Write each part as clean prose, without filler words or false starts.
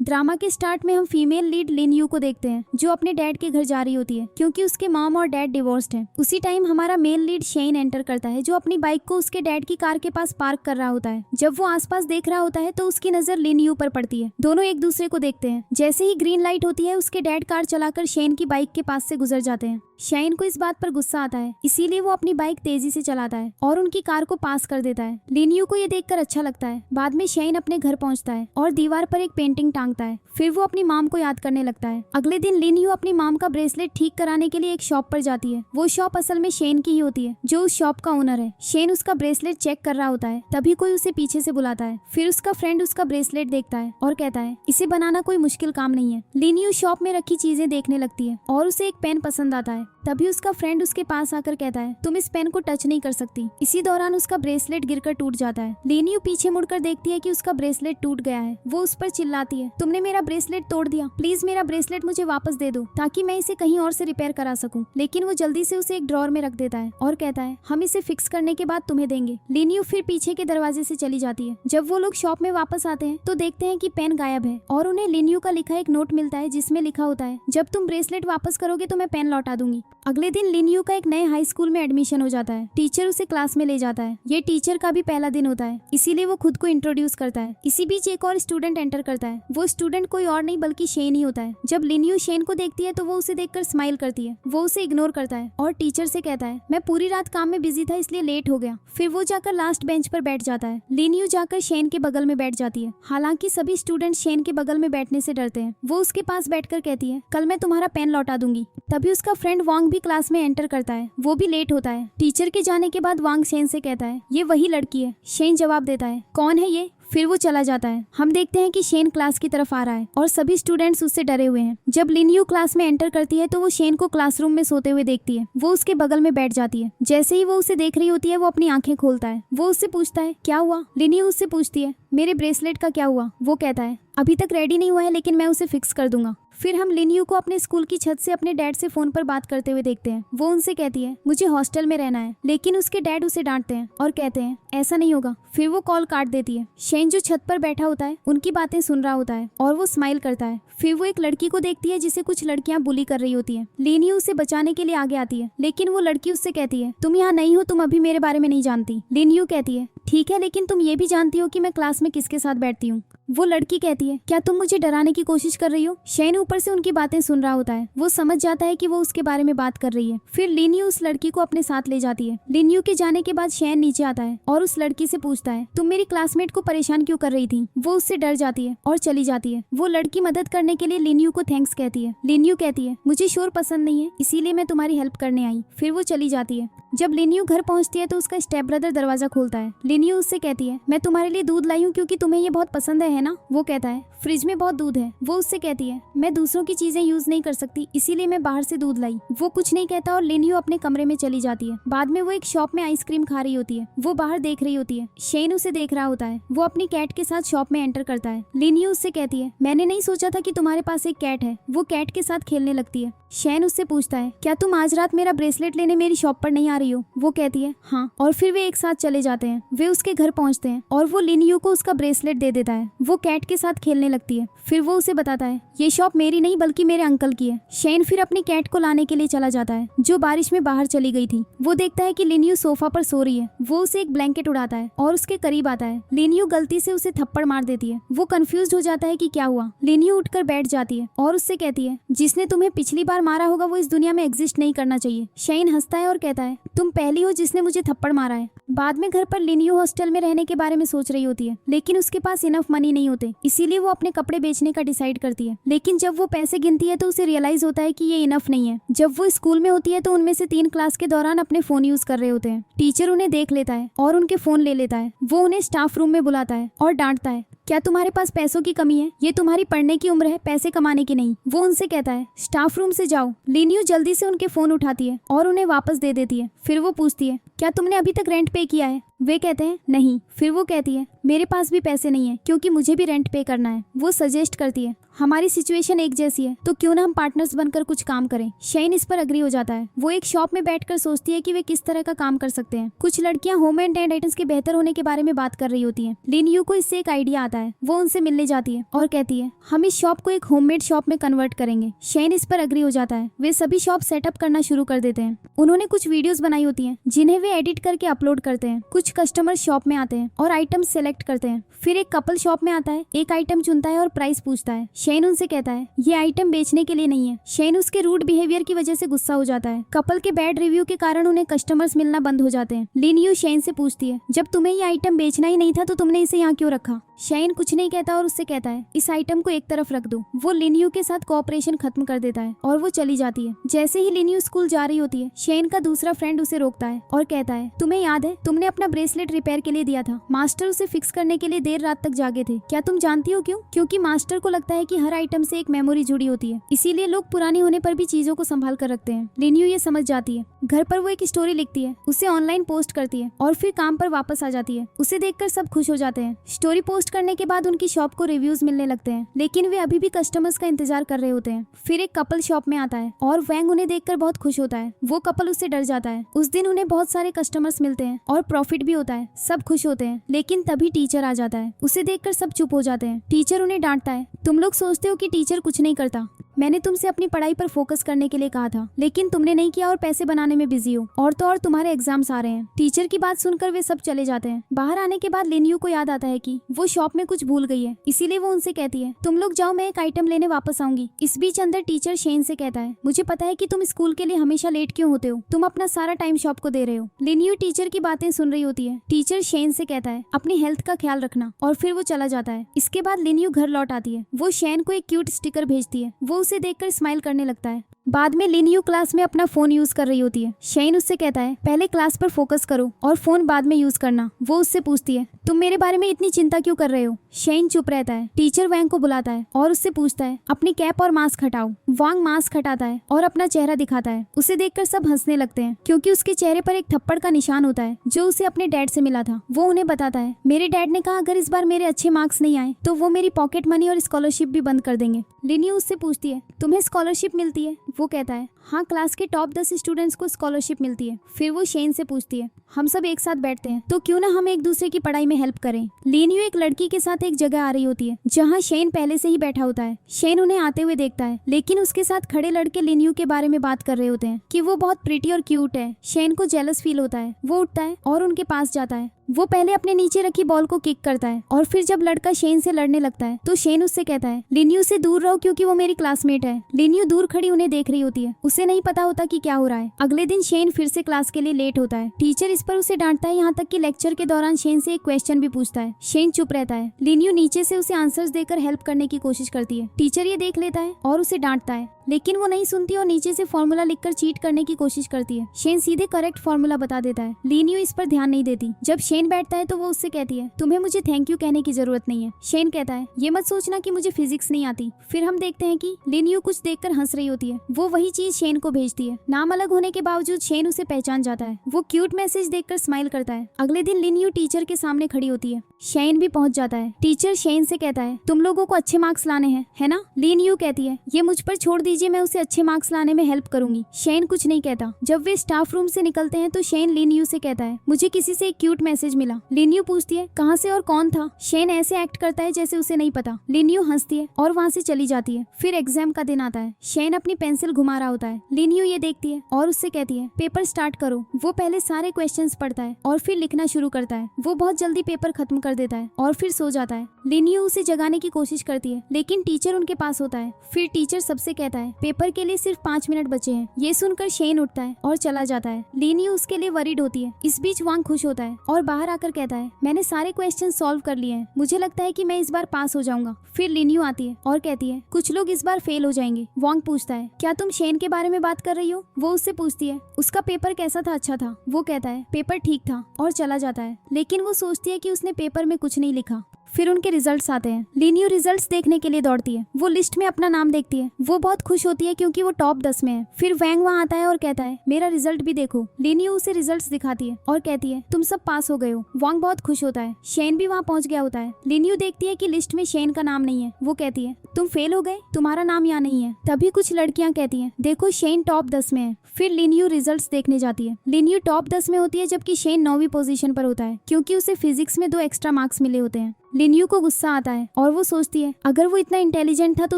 Drama के start में हम फीमेल लीड लिन यू को देखते हैं जो अपने डैड के घर जा रही होती है क्योंकि उसके मॉम और डैड डिवोर्स्ड हैं। उसी टाइम हमारा मेल लीड शेन एंटर करता है जो अपनी बाइक को उसके डैड की कार के पास पार्क कर रहा होता है। जब वो आसपास देख रहा होता है तो उसकी नजर लिन यू पर पड़ती है। दोनों एक दूसरे को देखते हैं। जैसे ही ग्रीन लाइट होती है उसके डैड कार चलाकर शेन की बाइक के पास से गुजर जाते हैं। शेन को इस बात पर गुस्सा आता है, इसीलिए वो अपनी बाइक तेजी से चलाता है और उनकी कार को पास कर देता है। लिन यू को ये देखकर अच्छा लगता है। बाद में शेन अपने घर पहुंचता है और दीवार पर एक पेंटिंग टांगता है। फिर वो अपनी माम को याद करने लगता है। अगले दिन लिन यू अपनी माम का ब्रेसलेट ठीक कराने के लिए एक शॉप पर जाती है। वो शॉप असल में शेन की ही होती है जो उस शॉप का ओनर है। शेन उसका ब्रेसलेट चेक कर रहा होता है, तभी कोई उसे पीछे से बुलाता है। फिर उसका फ्रेंड उसका ब्रेसलेट देखता है और कहता है इसे बनाना कोई मुश्किल काम नहीं है। लिन यू शॉप में रखी चीजें देखने लगती है और उसे एक पेन पसंद आता है। तभी उसका फ्रेंड उसके पास आकर कहता है तुम इस पेन को टच नहीं कर सकती। इसी दौरान उसका ब्रेसलेट गिरकर टूट जाता है। लिन यू पीछे मुड़कर देखती है कि उसका ब्रेसलेट टूट गया है। वो उस पर चिल्लाती है तुमने मेरा ब्रेसलेट तोड़ दिया, प्लीज मेरा ब्रेसलेट मुझे वापस दे दो ताकि मैं इसे कहीं और से रिपेयर करा सकूं। लेकिन वो जल्दी से उसे एक ड्रॉर में रख देता है और कहता है हम इसे फिक्स करने के बाद तुम्हें देंगे। लिन यू फिर पीछे के दरवाजे से चली जाती है। जब वो लोग शॉप में वापस आते हैं तो देखते हैं कि पेन गायब है और उन्हें लिन यू का लिखा एक नोट मिलता है जिसमें लिखा होता है जब तुम ब्रेसलेट वापस करोगे तो मैं पेन लौटा दूंगी। अगले दिन लिन यू का एक नए हाई स्कूल में एडमिशन हो जाता है। टीचर उसे क्लास में ले जाता है। ये टीचर का भी पहला दिन होता है, इसीलिए वो खुद को इंट्रोड्यूस करता है। इसी बीच एक और स्टूडेंट एंटर करता है। वो स्टूडेंट कोई और नहीं बल्कि शेन ही होता है। जब लिन यू शेन को देखती है तो वो उसे देखकर स्माइल करती है। वो उसे इग्नोर करता है और टीचर से कहता है मैं पूरी रात काम में बिजी था इसलिए लेट हो गया। फिर वो जाकर लास्ट बेंच पर बैठ जाता है। लिन यू जाकर शेन के बगल में बैठ जाती है। हालांकि सभी स्टूडेंट शेन के बगल में बैठने से डरते हैं। वो उसके पास बैठकर कहती है कल मैं तुम्हारा पेन लौटा दूंगी। तभी उसका फ्रेंड वांग भी क्लास में एंटर करता है। वो भी लेट होता है। टीचर के जाने के बाद वांग शेन से कहता है ये वही लड़की है। शेन जवाब देता है कौन है ये। फिर वो चला जाता है। हम देखते हैं कि शेन क्लास की तरफ आ रहा है और सभी स्टूडेंट्स उससे डरे हुए हैं। जब लिन यू क्लास में एंटर करती है तो वो शेन को क्लासरूम में सोते हुए देखती है। वो उसके बगल में बैठ जाती है। जैसे ही वो उसे देख रही होती है वो अपनी आंखें खोलता है। वो उससे पूछता है क्या हुआ। लिन यू उससे पूछती है मेरे ब्रेसलेट का क्या हुआ। वो कहता है अभी तक रेडी नहीं हुआ है लेकिन मैं उसे फिक्स कर दूंगा। फिर हम लिन यू को अपने स्कूल की छत से अपने डैड से फोन पर बात करते हुए देखते हैं। वो उनसे कहती है मुझे हॉस्टल में रहना है, लेकिन उसके डैड उसे डांटते हैं और कहते हैं ऐसा नहीं होगा। फिर वो कॉल काट देती है। शेन जो छत पर बैठा होता है उनकी बातें सुन रहा होता है और वो स्माइल करता है। फिर वो एक लड़की को देखती है जिसे कुछ लड़कियां बुली कर रही होती है। लिन यू उसे बचाने के लिए आगे आती है, लेकिन वो लड़की उससे कहती है तुम यहाँ नहीं हो, तुम अभी मेरे बारे में नहीं जानती। लिन यू कहती है ठीक है, लेकिन तुम ये भी जानती हो कि मैं क्लास में किसके साथ बैठती हूँ। वो लड़की कहती है क्या तुम मुझे डराने की कोशिश कर रही हो। शेन ऊपर से उनकी बातें सुन रहा होता है। वो समझ जाता है कि वो उसके बारे में बात कर रही है। फिर लिन यू उस लड़की को अपने साथ ले जाती है। लिन यू के जाने के बाद शेन नीचे आता है और उस लड़की से पूछता है तुम मेरी क्लासमेट को परेशान क्यों कर रही थी। वो उससे डर जाती है और चली जाती है। वो लड़की मदद करने के लिए लिन यू को थैंक्स कहती है। लिन यू कहती है मुझे शोर पसंद नहीं है, इसीलिए मैं तुम्हारी हेल्प करने आई। फिर वो चली जाती है। जब लिन यू घर पहुंचती है तो उसका स्टेप ब्रदर दरवाजा खोलता है। लिन यू उससे कहती है मैं तुम्हारे लिए दूध लाई हूँ क्योंकि तुम्हें ये बहुत पसंद है ना। वो कहता है फ्रिज में बहुत दूध है। वो उससे कहती है मैं दूसरों की चीजें यूज नहीं कर सकती, इसीलिए मैं बाहर से दूध लाई। वो कुछ नहीं कहता और लिन यू अपने कमरे में चली जाती है। बाद में वो एक शॉप में आइसक्रीम खा रही होती है। वो बाहर देख रही होती है। शेन उसे देख रहा होता है। वो अपनी कैट के साथ शॉप में एंटर करता है। लिन यू उससे कहती है मैंने नहीं सोचा था कि तुम्हारे पास एक कैट है। वो कैट के साथ खेलने लगती है। शेन उससे पूछता है क्या तुम आज रात मेरा ब्रेसलेट लेने मेरी शॉप पर नहीं आ रही हो। वो कहती है हाँ, और फिर वे एक साथ चले जाते हैं। वे उसके घर पहुंचते हैं और वो लिन यू को उसका ब्रेसलेट दे देता है। वो कैट के साथ खेलने लगती है। फिर वो उसे बताता है ये शॉप मेरी नहीं बल्कि मेरे अंकल की है। शेन फिर अपनी कैट को लाने के लिए चला जाता है जो बारिश में बाहर चली गई थी। वो देखता है कि लिन यू सोफा पर सो रही है। वो उसे एक ब्लैंकेट उड़ाता है और उसके करीब आता है। लिन यू गलती से उसे थप्पड़ मार देती है। वो कंफ्यूज हो जाता है कि क्या हुआ। लिन यू उठकर बैठ जाती है और उससे कहती है जिसने तुम्हें पिछली बार मारा होगा वो इस दुनिया में एग्जिस्ट नहीं करना चाहिए। शेन हंसता है और कहता है तुम पहली हो जिसने मुझे थप्पड़ मारा है। बाद में घर पर लिन यू हॉस्टल में रहने के बारे में सोच रही होती है, लेकिन उसके पास इनफ मनी नहीं होते, इसीलिए वो अपने कपड़े बेचने का डिसाइड करती है। लेकिन जब वो पैसे गिनती है तो उसे रियलाइज होता है कि ये इनफ नहीं है। जब वो स्कूल में होती है तो उनमें से 3 क्लास के दौरान अपने फोन यूज कर रहे होते हैं। टीचर उन्हें देख लेता है और उनके फोन ले लेता है। वो उन्हें स्टाफ रूम में बुलाता है और डांटता है क्या तुम्हारे पास पैसों की कमी है। ये तुम्हारी पढ़ने की उम्र है, पैसे कमाने की नहीं। वो उनसे कहता है स्टाफ रूम से जाओ। लिन यू जल्दी से उनके फोन उठाती है और उन्हें वापस दे देती है। फिर वो पूछती है क्या तुमने अभी तक रेंट पे किया है। वे कहते हैं नहीं। फिर वो कहती है मेरे पास भी पैसे नहीं है क्योंकि मुझे भी रेंट पे करना है। वो सजेस्ट करती है हमारी सिचुएशन एक जैसी है, तो क्यों ना हम पार्टनर्स बनकर कुछ काम करें। शेन इस पर अग्री हो जाता है। वो एक शॉप में बैठकर सोचती है कि वे किस तरह का काम कर सकते हैं। कुछ लड़कियां होम एंड आइटम्स के बेहतर होने के बारे में बात कर रही होती हैं। लिन यू को इससे एक आइडिया आता है। वो उनसे मिलने जाती है और कहती है हम इस शॉप को एक होममेड शॉप में कन्वर्ट करेंगे। शेन इस पर अग्री हो जाता है। वे सभी शॉप सेटअप करना शुरू कर देते हैं। उन्होंने कुछ वीडियोस बनाई होती हैं जिन्हें वे एडिट करके अपलोड करते हैं। कुछ कस्टमर शॉप में आते हैं और आइटम सेलेक्ट करते हैं। फिर एक कपल शॉप में आता है, एक आइटम चुनता है और प्राइस पूछता है। शेन उनसे कहता है ये आइटम बेचने के लिए नहीं है। शेन उसके रूड बिहेवियर की वजह से गुस्सा हो जाता है। कपल के बैड रिव्यू के कारण उन्हें कस्टमर्स मिलना बंद हो जाते हैं। लिन यू शेन से पूछती है जब तुम्हें ये आइटम बेचना ही नहीं था तो तुमने इसे यहाँ क्यों रखा। शेन कुछ नहीं कहता और उससे कहता है इस आइटम को एक तरफ रख दो। वो लिन यू के साथ कोऑपरेशन खत्म कर देता है और वो चली जाती है। जैसे ही लिन यू स्कूल जा रही होती है, शेन का दूसरा फ्रेंड उसे रोकता है और कहता है तुम्हें याद है तुमने अपना ब्रेसलेट रिपेयर के लिए दिया था। मास्टर उसे फिक्स करने के लिए देर रात तक जागे थे। क्या तुम जानती हो क्यों? क्योंकि मास्टर को लगता है कि हर आइटम से एक मेमोरी जुड़ी होती है, इसीलिए लोग पुरानी होने पर भी चीजों को संभाल कर रखते हैं। लिन यू ये समझ जाती है। घर पर वो एक स्टोरी लिखती है, उसे ऑनलाइन पोस्ट करती है और फिर काम पर वापस आ जाती है। उसे देखकर सब खुश हो जाते हैं। स्टोरी पोस्ट करने के बाद उनकी शॉप को रिव्यूज मिलने लगते हैं, लेकिन वे अभी भी कस्टमर्स का इंतजार कर रहे होते हैं। फिर एक कपल शॉप में आता है और वैंग उन्हें देखकर बहुत खुश होता है। वो कपल उससे डर जाता है। उस दिन उन्हें बहुत सारे कस्टमर्स मिलते हैं और प्रॉफिट भी होता है। सब खुश होते हैं, लेकिन तभी टीचर आ जाता है। उसे देखकर सब चुप हो जाते हैं। टीचर उन्हें डांटता है तुम लोग सोचते हो कि टीचर कुछ नहीं करता। मैंने तुमसे अपनी पढ़ाई पर फोकस करने के लिए कहा था, लेकिन तुमने नहीं किया और पैसे बनाने में बिजी हो। और तो और तुम्हारे एग्जाम्स आ रहे हैं। टीचर की बात सुनकर वे सब चले जाते हैं। बाहर आने के बाद लिन यू को याद आता है कि वो शॉप में कुछ भूल गई है, इसीलिए वो उनसे कहती है तुम लोग जाओ, मैं एक आइटम लेने वापस आऊंगी। इस बीच अंदर टीचर शेन से कहता है मुझे पता है कि तुम स्कूल के लिए हमेशा लेट क्यों होते हो, तुम अपना सारा टाइम शॉप को दे रहे हो। लिन यू टीचर की बातें सुन रही होती है। टीचर शेन से कहता है अपनी हेल्थ का ख्याल रखना और फिर वो चला जाता है। इसके बाद लिन यू घर लौट आती है। वो शेन को एक क्यूट स्टिकर भेजती है। वो उसे देखकर स्माइल करने लगता है। बाद में लिन यू क्लास में अपना फोन यूज कर रही होती है। शेन उससे कहता है पहले क्लास पर फोकस करो और फोन बाद में यूज करना। वो उससे पूछती है तुम मेरे बारे में इतनी चिंता क्यों कर रहे हो। शेन चुप रहता है। टीचर वैंग को बुलाता है और उससे पूछता है अपनी कैप और मास्क हटाओ। वांग मास्क हटाता है और अपना चेहरा दिखाता है। उसे देखकर सब हंसने लगते हैं, क्योंकि उसके चेहरे पर एक थप्पड़ का निशान होता है जो उसे अपने डैड से मिला था। वो उन्हें बताता है मेरे डैड ने कहा अगर इस बार मेरे अच्छे मार्क्स नहीं आए तो वो मेरी पॉकेट मनी और स्कॉलरशिप भी बंद कर देंगे। लिन यू उससे पूछती है तुम्हें स्कॉलरशिप मिलती है। वो कहता है हाँ, क्लास के टॉप 10 स्टूडेंट्स को स्कॉलरशिप मिलती है। फिर वो शेन से पूछती है हम सब एक साथ बैठते हैं तो क्यों ना हम एक दूसरे की पढ़ाई में हेल्प करें। लिन यू एक लड़की के साथ एक जगह आ रही होती है जहाँ शेन पहले से ही बैठा होता है। शेन उन्हें आते हुए देखता है, लेकिन उसके साथ खड़े लड़के लिन यू के बारे में बात कर रहे होते हैं कि वो बहुत प्रिटी और क्यूट है। शेन को जेलस फील होता है। वो उठता है और उनके पास जाता है। वो पहले अपने नीचे रखी बॉल को किक करता है और फिर जब लड़का शेन से लड़ने लगता है तो शेन उससे कहता है लिन यू से दूर रहो क्योंकि वो मेरी क्लासमेट है। लिन यू दूर खड़ी उन्हें देख रही होती है। उसे नहीं पता होता कि क्या हो रहा है। अगले दिन शेन फिर से क्लास के लिए लेट होता है। टीचर इस पर उसे डांटता है, यहाँ तक कि लेक्चर के दौरान शेन से एक क्वेश्चन भी पूछता है। शेन चुप रहता है। लिन यू नीचे से उसे आंसर्स देकर हेल्प करने की कोशिश करती है। टीचर ये देख लेता है और उसे डांटता है, लेकिन वो नहीं सुनती और नीचे से फॉर्मूला लिखकर चीट करने की कोशिश करती है। शेन सीधे करेक्ट फॉर्मूला बता देता है। लिन यू इस पर ध्यान नहीं देती। जब शेन बैठता है तो वो उससे कहती है तुम्हें मुझे थैंक यू कहने की जरूरत नहीं है। शेन कहता है ये मत सोचना कि मुझे फिजिक्स नहीं आती। फिर हम देखते हैं कि लिन यू कुछ देखकर हंस रही होती है। वो वही चीज शेन को भेजती है। नाम अलग होने के बावजूद शेन उसे पहचान जाता है। वो क्यूट मैसेज देखकर स्माइल करता है। अगले दिन लिन यू टीचर के सामने खड़ी होती है। शेन भी पहुंच जाता है। टीचर शेन से कहता है तुम लोगों को अच्छे मार्क्स लाने हैं, है ना। लिन यू कहती है ये मुझ पर छोड़ दीजिए, मैं उसे अच्छे मार्क्स लाने में हेल्प करूंगी। शेन कुछ नहीं कहता। जब वे स्टाफ रूम से निकलते हैं तो शेन लिन यू से कहता है मुझे किसी से एक क्यूट मैसेज मिला। लिन यू पूछती है कहाँ से और कौन था। शेन ऐसे एक्ट करता है जैसे उसे नहीं पता। लिन यू हंसती है और वहाँ से चली जाती है। फिर एग्जाम का दिन आता है। शेन अपनी पेंसिल घुमा रहा होता है। लिन यू ये देखती है और उससे कहती है पेपर स्टार्ट करो। वो पहले सारे क्वेश्चंस पढ़ता है और फिर लिखना शुरू करता है। वो बहुत जल्दी पेपर खत्म कर देता है और फिर सो जाता है। लिन यू उसे जगाने की कोशिश करती है, लेकिन टीचर उनके पास होता है। फिर टीचर सबसे कहता है पेपर के लिए सिर्फ 5 मिनट बचे हैं। ये सुनकर शेन उठता है और चला जाता है। लिन यू उसके लिए वरीड होती है। इस बीच वांग खुश होता है और बाहर आकर कहता है मैंने सारे क्वेश्चन सॉल्व कर लिए हैं, मुझे लगता है कि मैं इस बार पास हो जाऊंगा। फिर लिन यू आती है और कहती है कुछ लोग इस बार फेल हो जाएंगे। वांग पूछता है क्या तुम शेन के बारे में बात कर रही हो। वो उससे पूछती है उसका पेपर कैसा था, अच्छा था। वो कहता है पेपर ठीक था और चला जाता है, लेकिन वो सोचती है कि उसने पेपर में कुछ नहीं लिखा। फिर उनके रिजल्ट्स आते हैं। लिन यू रिजल्ट्स देखने के लिए दौड़ती है। वो लिस्ट में अपना नाम देखती है। वो बहुत खुश होती है क्योंकि वो टॉप 10 में है। फिर वैंग वहाँ आता है और कहता है मेरा रिजल्ट भी देखो। लिन यू उसे रिजल्ट्स दिखाती है और कहती है तुम सब पास हो गए हो। वांग बहुत खुश होता है। शेन भी वहाँ पहुँच गया होता है। लिन यू देखती है कि लिस्ट में शेन का नाम नहीं है। वो कहती है तुम फेल हो गए, तुम्हारा नाम यहाँ नहीं है। तभी कुछ लड़कियां कहती हैं देखो शेन टॉप 10 में है। फिर लिन यू रिजल्ट्स देखने जाती है। लिन यू टॉप 10 में होती है जबकि शेन 9वीं पोजीशन पर होता है क्योंकि उसे फिजिक्स में 2 एक्स्ट्रा मार्क्स मिले होते हैं। लिन यू को गुस्सा आता है और वो सोचती है अगर वो इतना इंटेलिजेंट था तो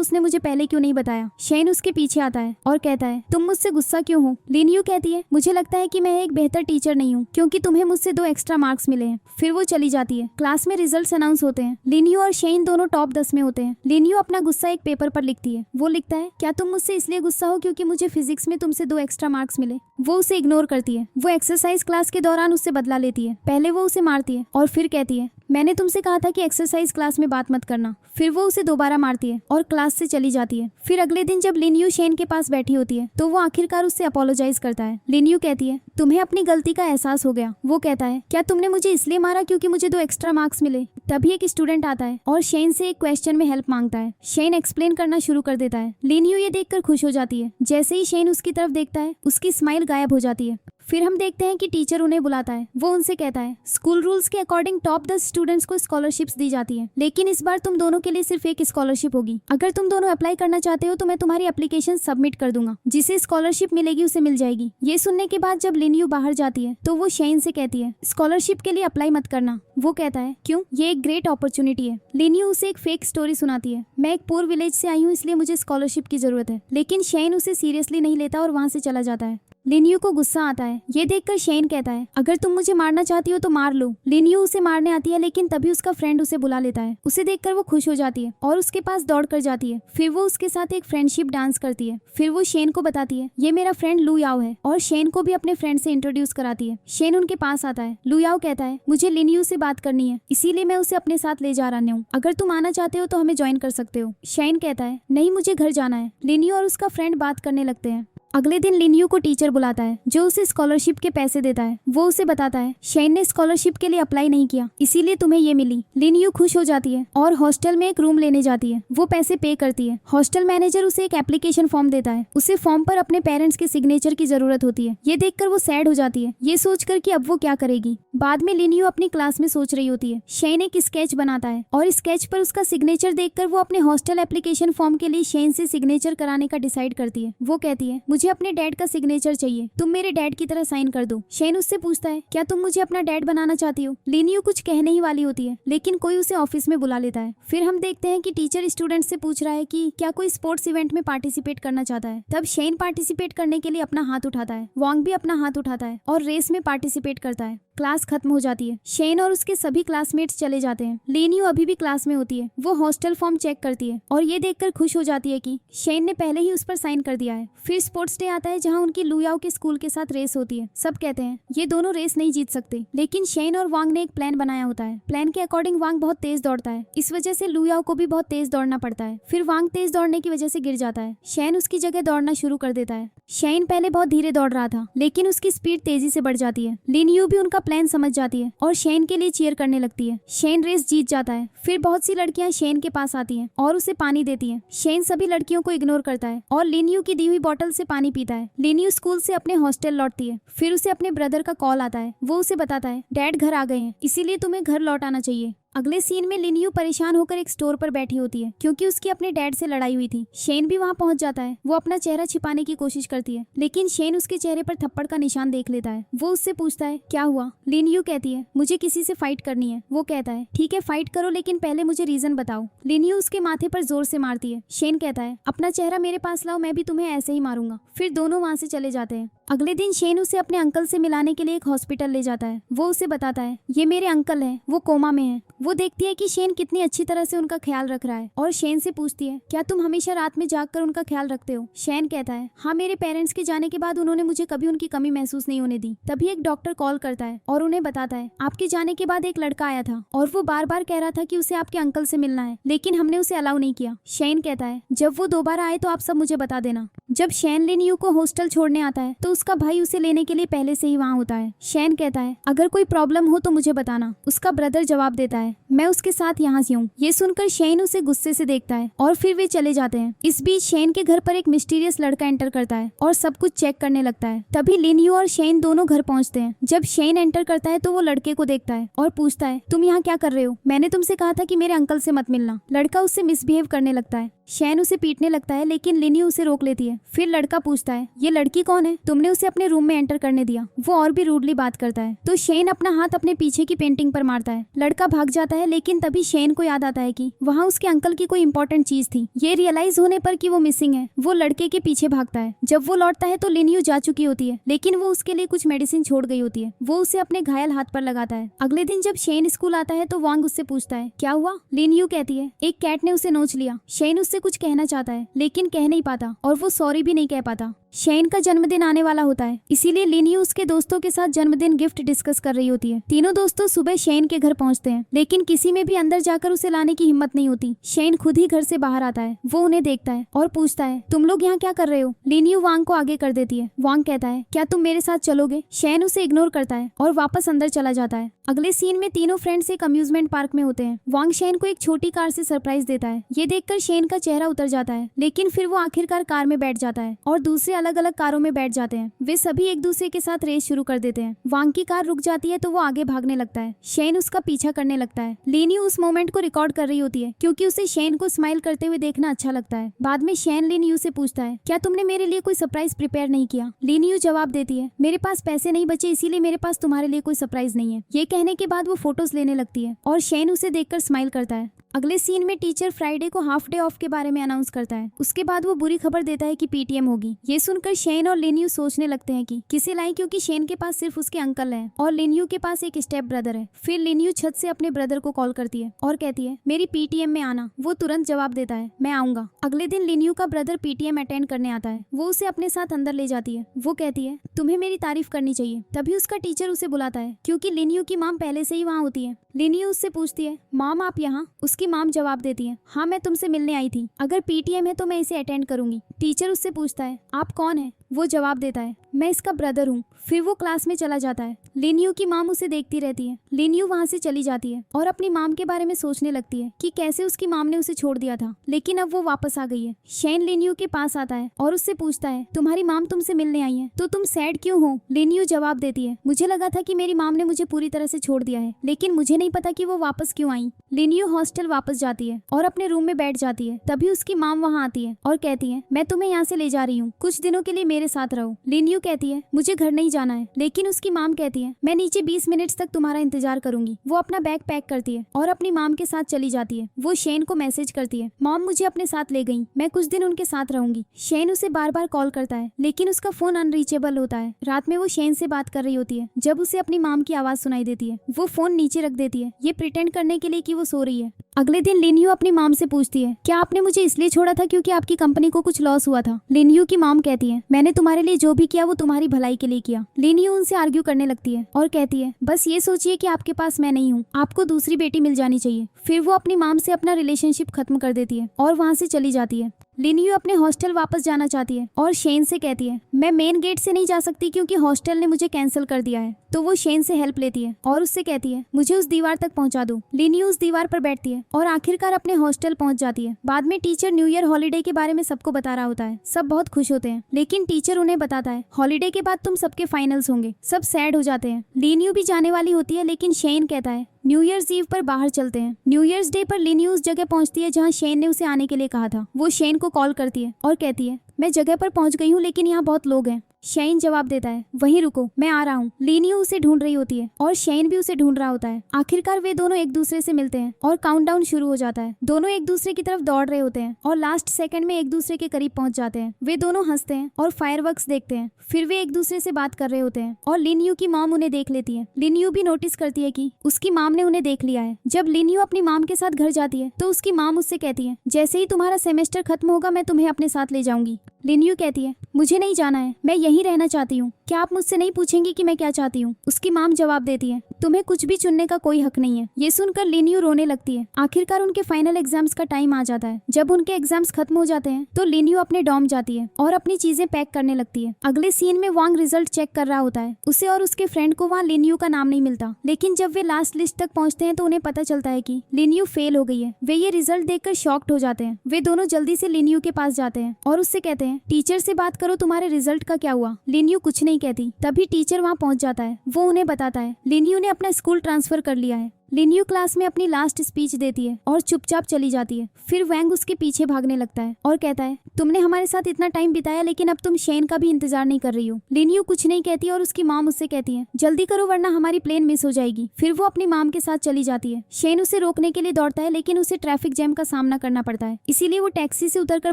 उसने मुझे पहले क्यों नहीं बताया। शेन उसके पीछे आता है और कहता है तुम मुझसे गुस्सा क्यों हो। लिन यू कहती है मुझे लगता है कि मैं एक बेहतर टीचर नहीं हूँ क्योंकि तुम्हें मुझसे 2 एक्स्ट्रा मार्क्स मिले हैं। फिर वो चली जाती है। क्लास में रिजल्ट्स अनाउंस होते हैं। लिन यू और शेन दोनों टॉप 10 में होते हैं। लिन यू अपना गुस्सा एक पेपर पर लिखती है। वो लिखता है क्या तुम मुझसे इसलिए गुस्सा हो क्योंकि मुझे फिजिक्स में तुमसे 2 एक्स्ट्रा मार्क्स मिले। वो उसे इग्नोर करती है। वो एक्सरसाइज क्लास के दौरान उससे बदला लेती है। पहले वो उसे मारती है और फिर कहती है मैंने तुमसे कहा था कि एक्सरसाइज क्लास में बात मत करना। फिर वो उसे दोबारा मारती है और क्लास से चली जाती है। फिर अगले दिन जब लिन यू शेन के पास बैठी होती है तो वो आखिरकार उससे अपोलोजाइज करता है। लिन यू कहती है तुम्हें अपनी गलती का एहसास हो गया। वो कहता है क्या तुमने मुझे इसलिए मारा क्योंकि मुझे 2 एक्स्ट्रा मार्क्स मिले। तभी एक स्टूडेंट आता है और शेन से एक क्वेश्चन में हेल्प मांगता है। शेन एक्सप्लेन करना शुरू कर देता है। लिन यू ये देखकर खुश हो जाती है। जैसे ही शेन उसकी तरफ देखता है उसकी स्माइल गायब हो जाती है। फिर हम देखते हैं कि टीचर उन्हें बुलाता है। वो उनसे कहता है स्कूल रूल्स के अकॉर्डिंग टॉप 10 स्टूडेंट्स को स्कॉलरशिप्स दी जाती है लेकिन इस बार तुम दोनों के लिए सिर्फ एक स्कॉलरशिप होगी। अगर तुम दोनों अप्लाई करना चाहते हो तो मैं तुम्हारी एप्लीकेशन सबमिट कर दूंगा। जिसे स्कॉलरशिप मिलेगी उसे मिल जाएगी। ये सुनने के बाद जब लिन यू बाहर जाती है तो वो शेन से कहती है स्कॉलरशिप के लिए अप्लाई मत करना। वो कहता है क्यों, ये एक ग्रेट अपॉर्चुनिटी है। लिन यू उसे एक फेक स्टोरी सुनाती है मैं एक पुअर विलेज से आई हूँ इसलिए मुझे स्कॉलरशिप की जरूरत है। लेकिन शेन उसे सीरियसली नहीं लेता और वहाँ से चला जाता है। लिन यू को गुस्सा आता है। ये देखकर शेन कहता है अगर तुम मुझे मारना चाहती हो तो मार लो। लिन यू उसे मारने आती है लेकिन तभी उसका फ्रेंड उसे बुला लेता है। उसे देखकर वो खुश हो जाती है और उसके पास दौड़ कर जाती है। फिर वो उसके साथ एक फ्रेंडशिप डांस करती है। फिर वो शेन को बताती है ये मेरा फ्रेंड लू याओ है और शेन को भी अपने फ्रेंड से इंट्रोड्यूस कराती है। शेन उनके पास आता है। लू याओ कहता है मुझे लिन यू से बात करनी है इसीलिए मैं उसे अपने साथ ले जा रहा हूँ। अगर तुम आना चाहते हो तो हमें ज्वाइन कर सकते हो। शेन कहता है नहीं, मुझे घर जाना है। लिन यू और उसका फ्रेंड बात करने लगते हैं। अगले दिन लिन यू को टीचर बुलाता है जो उसे स्कॉलरशिप के पैसे देता है। वो उसे बताता है शेन ने स्कॉलरशिप के लिए अप्लाई नहीं किया इसीलिए तुम्हें ये मिली। लिन यू खुश हो जाती है और हॉस्टल में एक रूम लेने जाती है। वो पैसे पे करती है। हॉस्टल मैनेजर उसे एक एप्लीकेशन फॉर्म देता है। उसे फॉर्म पर अपने पेरेंट्स के सिग्नेचर की जरूरत होती है। ये देखकर वो सैड हो जाती है ये सोचकर कि अब वो क्या करेगी। बाद में लिन यू अपनी क्लास में सोच रही होती है। शेन एक स्केच बनाता है और स्केच पर उसका सिग्नेचर देखकर वो अपने हॉस्टल एप्लीकेशन फॉर्म के लिए शेन से सिग्नेचर कराने का डिसाइड करती है। वो कहती है मुझे अपने डैड का सिग्नेचर चाहिए, तुम मेरे डैड की तरह साइन कर दो। शेन उससे पूछता है क्या तुम मुझे अपना डैड बनाना चाहती हो। लिन यू कुछ कहने ही वाली होती है लेकिन कोई उसे ऑफिस में बुला लेता है। फिर हम देखते हैं कि टीचर स्टूडेंट से पूछ रहा है कि क्या कोई स्पोर्ट्स इवेंट में पार्टिसिपेट करना चाहता है। तब शेन पार्टिसिपेट करने के लिए अपना हाथ उठाता है। वांग भी अपना हाथ उठाता है और रेस में पार्टिसिपेट करता है। क्लास खत्म हो जाती है। शेन और उसके सभी क्लासमेट्स चले जाते हैं। लिन यू अभी भी क्लास में होती है। वो हॉस्टल फॉर्म चेक करती है और ये देखकर खुश हो जाती है कि शेन ने पहले ही उस पर साइन कर दिया है। फिर स्पोर्ट्स डे आता है जहाँ उनकी लू याओ के स्कूल के साथ रेस होती है। सब कहते हैं ये दोनों रेस नहीं जीत सकते लेकिन शेन और वांग ने एक प्लान बनाया होता है। प्लान के अकॉर्डिंग वांग बहुत तेज दौड़ता है। इस वजह से लू याओ को भी बहुत तेज दौड़ना पड़ता है। फिर वांग तेज दौड़ने की वजह से गिर जाता है। शेन उसकी जगह दौड़ना शुरू कर देता है। शेन पहले बहुत धीरे दौड़ रहा था लेकिन उसकी स्पीड तेजी से बढ़ जाती है। लिन यू भी उनका प्लान समझ जाती है और शेन के लिए चीयर करने लगती है। शेन रेस जीत जाता है। फिर बहुत सी लड़कियां शेन के पास आती हैं और उसे पानी देती हैं। शेन सभी लड़कियों को इग्नोर करता है और लिन यू की दी हुई बोतल से पानी पीता है। लिन यू स्कूल से अपने हॉस्टल लौटती है। फिर उसे अपने ब्रदर का कॉल आता है। वो उसे बताता है डैड घर आ गए हैं इसीलिए तुम्हें घर लौट आना चाहिए। अगले सीन में लिन यू परेशान होकर एक स्टोर पर बैठी होती है क्योंकि उसकी अपने डैड से लड़ाई हुई थी। शेन भी वहाँ पहुँच जाता है। वो अपना चेहरा छिपाने की कोशिश करती है लेकिन शेन उसके चेहरे पर थप्पड़ का निशान देख लेता है। वो उससे पूछता है क्या हुआ। लिन यू कहती है मुझे किसी से फाइट करनी है। वो कहता है ठीक है फाइट करो लेकिन पहले मुझे रीजन बताओ। लिन यू उसके माथे पर जोर से मारती है। शेन कहता है अपना चेहरा मेरे पास लाओ, मैं भी तुम्हें ऐसे ही मारूंगा। फिर दोनों वहाँ से चले जाते हैं। अगले दिन शेन उसे अपने अंकल से मिलाने के लिए एक हॉस्पिटल ले जाता है। वो उसे बताता है ये मेरे अंकल हैं, वो कोमा में हैं। वो देखती है कि शेन कितनी अच्छी तरह से उनका ख्याल रख रहा है और शेन से पूछती है क्या तुम हमेशा रात में जागकर उनका ख्याल रखते हो। शेन कहता है हाँ, मेरे पेरेंट्स के जाने के बाद उन्होंने मुझे कभी उनकी कमी महसूस नहीं होने दी। तभी एक डॉक्टर कॉल करता है और उन्हें बताता है आपके जाने के बाद एक लड़का आया था और वो बार बार कह रहा था कि उसे आपके अंकल से मिलना है लेकिन हमने उसे अलाउ नहीं किया। शेन कहता है जब वो दोबारा आए तो आप सब मुझे बता देना। जब शेन लिन यू को हॉस्टल छोड़ने आता है तो उसका भाई उसे लेने के लिए पहले से ही वहाँ होता है। शेन कहता है अगर कोई प्रॉब्लम हो तो मुझे बताना। उसका ब्रदर जवाब देता है मैं उसके साथ यहाँ से हूँ। ये सुनकर शेन उसे गुस्से से देखता है और फिर वे चले जाते हैं। इस बीच शेन के घर पर एक मिस्टीरियस लड़का एंटर करता है और सब कुछ चेक करने लगता है। तभी लिन यू और शेन दोनों घर पहुंचते हैं। जब शेन एंटर करता है तो वो लड़के को देखता है और पूछता है, तुम यहाँ क्या कर रहे हो? मैंने तुमसे कहा था कि मेरे अंकल से मत मिलना। लड़का उससे मिसबिहेव करने लगता है। शेन उसे पीटने लगता है लेकिन लिन यू उसे रोक लेती है। फिर लड़का पूछता है, ये लड़की कौन है? तुमने उसे अपने रूम में एंटर करने दिया। वो और भी रूडली बात करता है तो शेन अपना हाथ अपने पीछे की पेंटिंग पर मारता है। लड़का भाग जाता है लेकिन तभी शेन को याद आता है कि वहाँ उसके अंकल की कोई इंपॉर्टेंट चीज थी। ये रियलाइज होने पर कि वो मिसिंग है, वो लड़के के पीछे भागता है। जब वो लौटता है तो लिन यू जा चुकी होती है लेकिन वो उसके लिए कुछ मेडिसिन छोड़ गई होती है। वो उसे अपने घायल हाथ पर लगाता है। अगले दिन जब शेन स्कूल आता है तो वांग उससे पूछता है, क्या हुआ? लिन यू कहती है, एक कैट ने उसे नोच लिया। शेन उससे कुछ कहना चाहता है लेकिन कह नहीं पाता और वो सॉरी भी नहीं कह पाता। शेन का जन्मदिन आने वाला होता है, इसीलिए लिन यू उसके दोस्तों के साथ जन्मदिन गिफ्ट डिस्कस कर रही होती है। तीनों दोस्तों सुबह शेन के घर पहुंचते हैं लेकिन किसी में भी अंदर जाकर उसे लाने की हिम्मत नहीं होती। शेन खुद ही घर से बाहर आता है। वो उन्हें देखता है और पूछता है, तुम लोग यहाँ क्या कर रहे हो? लिन यू वांग को आगे कर देती है। वांग कहता है, क्या तुम मेरे साथ चलोगे? शेन उसे इग्नोर करता है और वापस अंदर चला जाता है। अगले सीन में तीनों फ्रेंड्स एक अम्यूजमेंट पार्क में होते हैं। वांग शेन को एक छोटी कार से सरप्राइज देता है। ये देखकर शेन का चेहरा उतर जाता है लेकिन फिर वो आखिरकार कार में बैठ जाता है और दूसरे अलग अलग कारों में बैठ जाते हैं। वे सभी एक दूसरे के साथ रेस शुरू कर देते हैं। वांग की कार रुक जाती है तो वो आगे भागने लगता है। शेन उसका पीछा करने लगता है। लिन यू उस मोमेंट को रिकॉर्ड कर रही होती है क्योंकि उसे शेन को स्माइल करते हुए देखना अच्छा लगता है। बाद में शेन लिन यू से पूछता है, क्या तुमने मेरे लिए कोई सरप्राइज प्रिपेयर नहीं किया? लिन यू जवाब देती है, मेरे पास पैसे नहीं बचे इसीलिए मेरे पास तुम्हारे लिए कोई सरप्राइज नहीं है। ये कहने के बाद वो फोटोज लेने लगती है और शेन उसे देखकर स्माइल करता है। अगले सीन में टीचर फ्राइडे को हाफ डे ऑफ के बारे में अनाउंस करता है। उसके बाद वो बुरी खबर देता है कि पीटीएम होगी। ये सुनकर शेन और लिन यू सोचने लगते हैं कि किसे लाएं क्योंकि शेन के पास सिर्फ उसके अंकल हैं और लिन यू के पास एक स्टेप ब्रदर है। फिर लिन यू छत से अपने ब्रदर को कॉल करती है और कहती है, मेरी पीटीएम में आना। वो तुरंत जवाब देता है, मैं आऊंगा। अगले दिन लिन यू का ब्रदर पीटीएम अटेंड करने आता है। वो उसे अपने साथ अंदर ले जाती है। वो कहती है, तुम्हें मेरी तारीफ करनी चाहिए। तभी उसका टीचर उसे बुलाता है क्योंकि लिन यू की माम पहले से ही वहाँ होती है। लिन यू उससे पूछती है, माम आप यहाँ? उसकी माम जवाब देती है, हाँ मैं तुमसे मिलने आई थी। अगर पीटीएम है तो मैं इसे अटेंड करूंगी। टीचर उससे पूछता है, आप कौन है? वो जवाब देता है, मैं इसका ब्रदर हूँ। फिर वो क्लास में चला जाता है। लिन यू की माम उसे देखती रहती है। लिन यू वहाँ से चली जाती है और अपनी माम के बारे में सोचने लगती है कि कैसे उसकी माम ने उसे छोड़ दिया था लेकिन अब वो वापस आ गई है। शेन लिन यू के पास आता है और उससे पूछता है, तुम्हारी माम तुमसे मिलने आई है तो तुम सैड क्यों हो? लिन यू जवाब देती है, मुझे लगा था कि मेरी माम ने मुझे पूरी तरह से छोड़ दिया है लेकिन मुझे नहीं पता कि वो वापस क्यों आई। लिन यू हॉस्टल वापस जाती है और अपने रूम में बैठ जाती है। तभी उसकी माम वहाँ आती है और कहती है, मैं तुम्हें यहाँ से ले जा रही हूँ, कुछ दिनों के लिए मेरे साथ रहो। लिन यू कहती है, मुझे घर नहीं जाना है लेकिन उसकी माम कहती है, मैं नीचे 20 मिनट तक तुम्हारा इंतजार करूंगी। वो अपना बैग पैक करती है और अपनी माम के साथ चली जाती है। वो शेन को मैसेज करती है, मॉम मुझे अपने साथ ले गई, मैं कुछ दिन उनके साथ रहूंगी। शेन उसे बार बार कॉल करता है लेकिन उसका फोन अनरीचेबल होता है। रात में वो शेन से बात कर रही होती है जब उसे अपनी माम की आवाज सुनाई देती है। वो फोन नीचे रख देती है, ये प्रिटेंड करने के लिए कि वो सो रही है। अगले दिन लिन यू अपनी माम से पूछती है, क्या आपने मुझे इसलिए छोड़ा था क्योंकि आपकी कंपनी को कुछ लॉस हुआ था? लिन यू की माम कहती है, मैंने तुम्हारे लिए जो भी किया वो तुम्हारी भलाई के लिए किया। लिन यू उनसे आर्ग्यू करने लगती है और कहती है, बस ये सोचिए कि आपके पास मैं नहीं हूँ, आपको दूसरी बेटी मिल जानी चाहिए। फिर वो अपनी माम से अपना रिलेशनशिप खत्म कर देती है और वहाँ से चली जाती है। लिन यू अपने हॉस्टल वापस जाना चाहती है और शेन से कहती है, मैं मेन गेट से नहीं जा सकती क्योंकि हॉस्टल ने मुझे कैंसिल कर दिया है। तो वो शेन से हेल्प लेती है और उससे कहती है, मुझे उस दीवार तक पहुंचा दो। लिन यू उस दीवार पर बैठती है और आखिरकार अपने हॉस्टल पहुंच जाती है। बाद में टीचर न्यू ईयर हॉलीडे के बारे में सबको बता रहा होता है। सब बहुत खुश होते हैं लेकिन टीचर उन्हें बताता है, हॉलीडे के बाद तुम सबके फाइनल्स होंगे। सब सैड हो जाते हैं। लिन यू भी जाने वाली होती है लेकिन शेन कहता है, न्यू ईयर्स ईव पर बाहर चलते हैं। न्यू ईयर्स डे पर लिन यू उस जगह पहुंचती है जहां शेन ने उसे आने के लिए कहा था। वो शेन को कॉल करती है और कहती है, मैं जगह पर पहुंच गई हूँ लेकिन यहाँ बहुत लोग हैं। शेन जवाब देता है, वहीं रुको, मैं आ रहा हूँ। लिन यू उसे ढूंढ रही होती है और शेन भी उसे ढूंढ रहा होता है। आखिरकार वे दोनों एक दूसरे से मिलते हैं और काउंटडाउन शुरू हो जाता है। दोनों एक दूसरे की तरफ दौड़ रहे होते हैं और लास्ट सेकंड में एक दूसरे के करीब पहुंच जाते हैं। वे दोनों हंसते हैं और फायरवर्क्स देखते हैं। फिर वे एक दूसरे से बात कर रहे होते हैं और लिन यू की मॉम उन्हें देख लेती है। लिन यू भी नोटिस करती है कि उसकी मॉम ने उन्हें देख लिया है। जब लिन यू अपनी मॉम के साथ घर जाती है तो उसकी मॉम उससे कहती है, जैसे ही तुम्हारा सेमेस्टर खत्म होगा मैं तुम्हें अपने साथ ले जाऊंगी। लिन यू कहती है मुझे नहीं जाना है, मैं यहीं रहना चाहती हूँ। क्या आप मुझसे नहीं पूछेंगी कि मैं क्या चाहती हूँ? उसकी माम जवाब देती है तुम्हें कुछ भी चुनने का कोई हक नहीं है। ये सुनकर लिन यू रोने लगती है। आखिरकार उनके फाइनल एग्जाम्स का टाइम आ जाता है। जब उनके एग्जाम्स खत्म हो जाते हैं तो लिन यू अपने डॉर्म जाती है और अपनी चीजें पैक करने लगती है। अगले सीन में वांग रिजल्ट चेक कर रहा होता है। उसे और उसके फ्रेंड को वहाँ लिन यू का नाम नहीं मिलता, लेकिन जब वे लास्ट लिस्ट तक पहुँचते हैं तो उन्हें पता चलता है कि लिन यू फेल हो गई है। वे ये रिजल्ट देखकर शॉक्ड हो जाते हैं। वे दोनों जल्दी से लिन यू के पास जाते हैं और उससे कहते हैं टीचर से बात करो, तुम्हारे रिजल्ट का क्या हुआ? लिन यू कुछ नहीं कहती। तभी टीचर वहाँ पहुँच जाता है। वो उन्हें बताता है लिन यू ने अपना स्कूल ट्रांसफर कर लिया है। लिन यू क्लास में अपनी लास्ट स्पीच देती है और चुपचाप चली जाती है। फिर वैंग उसके पीछे भागने लगता है और कहता है तुमने हमारे साथ इतना टाइम बिताया, लेकिन अब तुम शेन का भी इंतजार नहीं कर रही हो। लिन यू कुछ नहीं कहती और उसकी माम उससे कहती है जल्दी करो वरना हमारी प्लेन मिस हो जाएगी। फिर वो अपनी माम के साथ चली जाती है। शेन उसे रोकने के लिए दौड़ता है, लेकिन उसे ट्रैफिक जैम का सामना करना पड़ता है, इसीलिए वो टैक्सी से उतरकर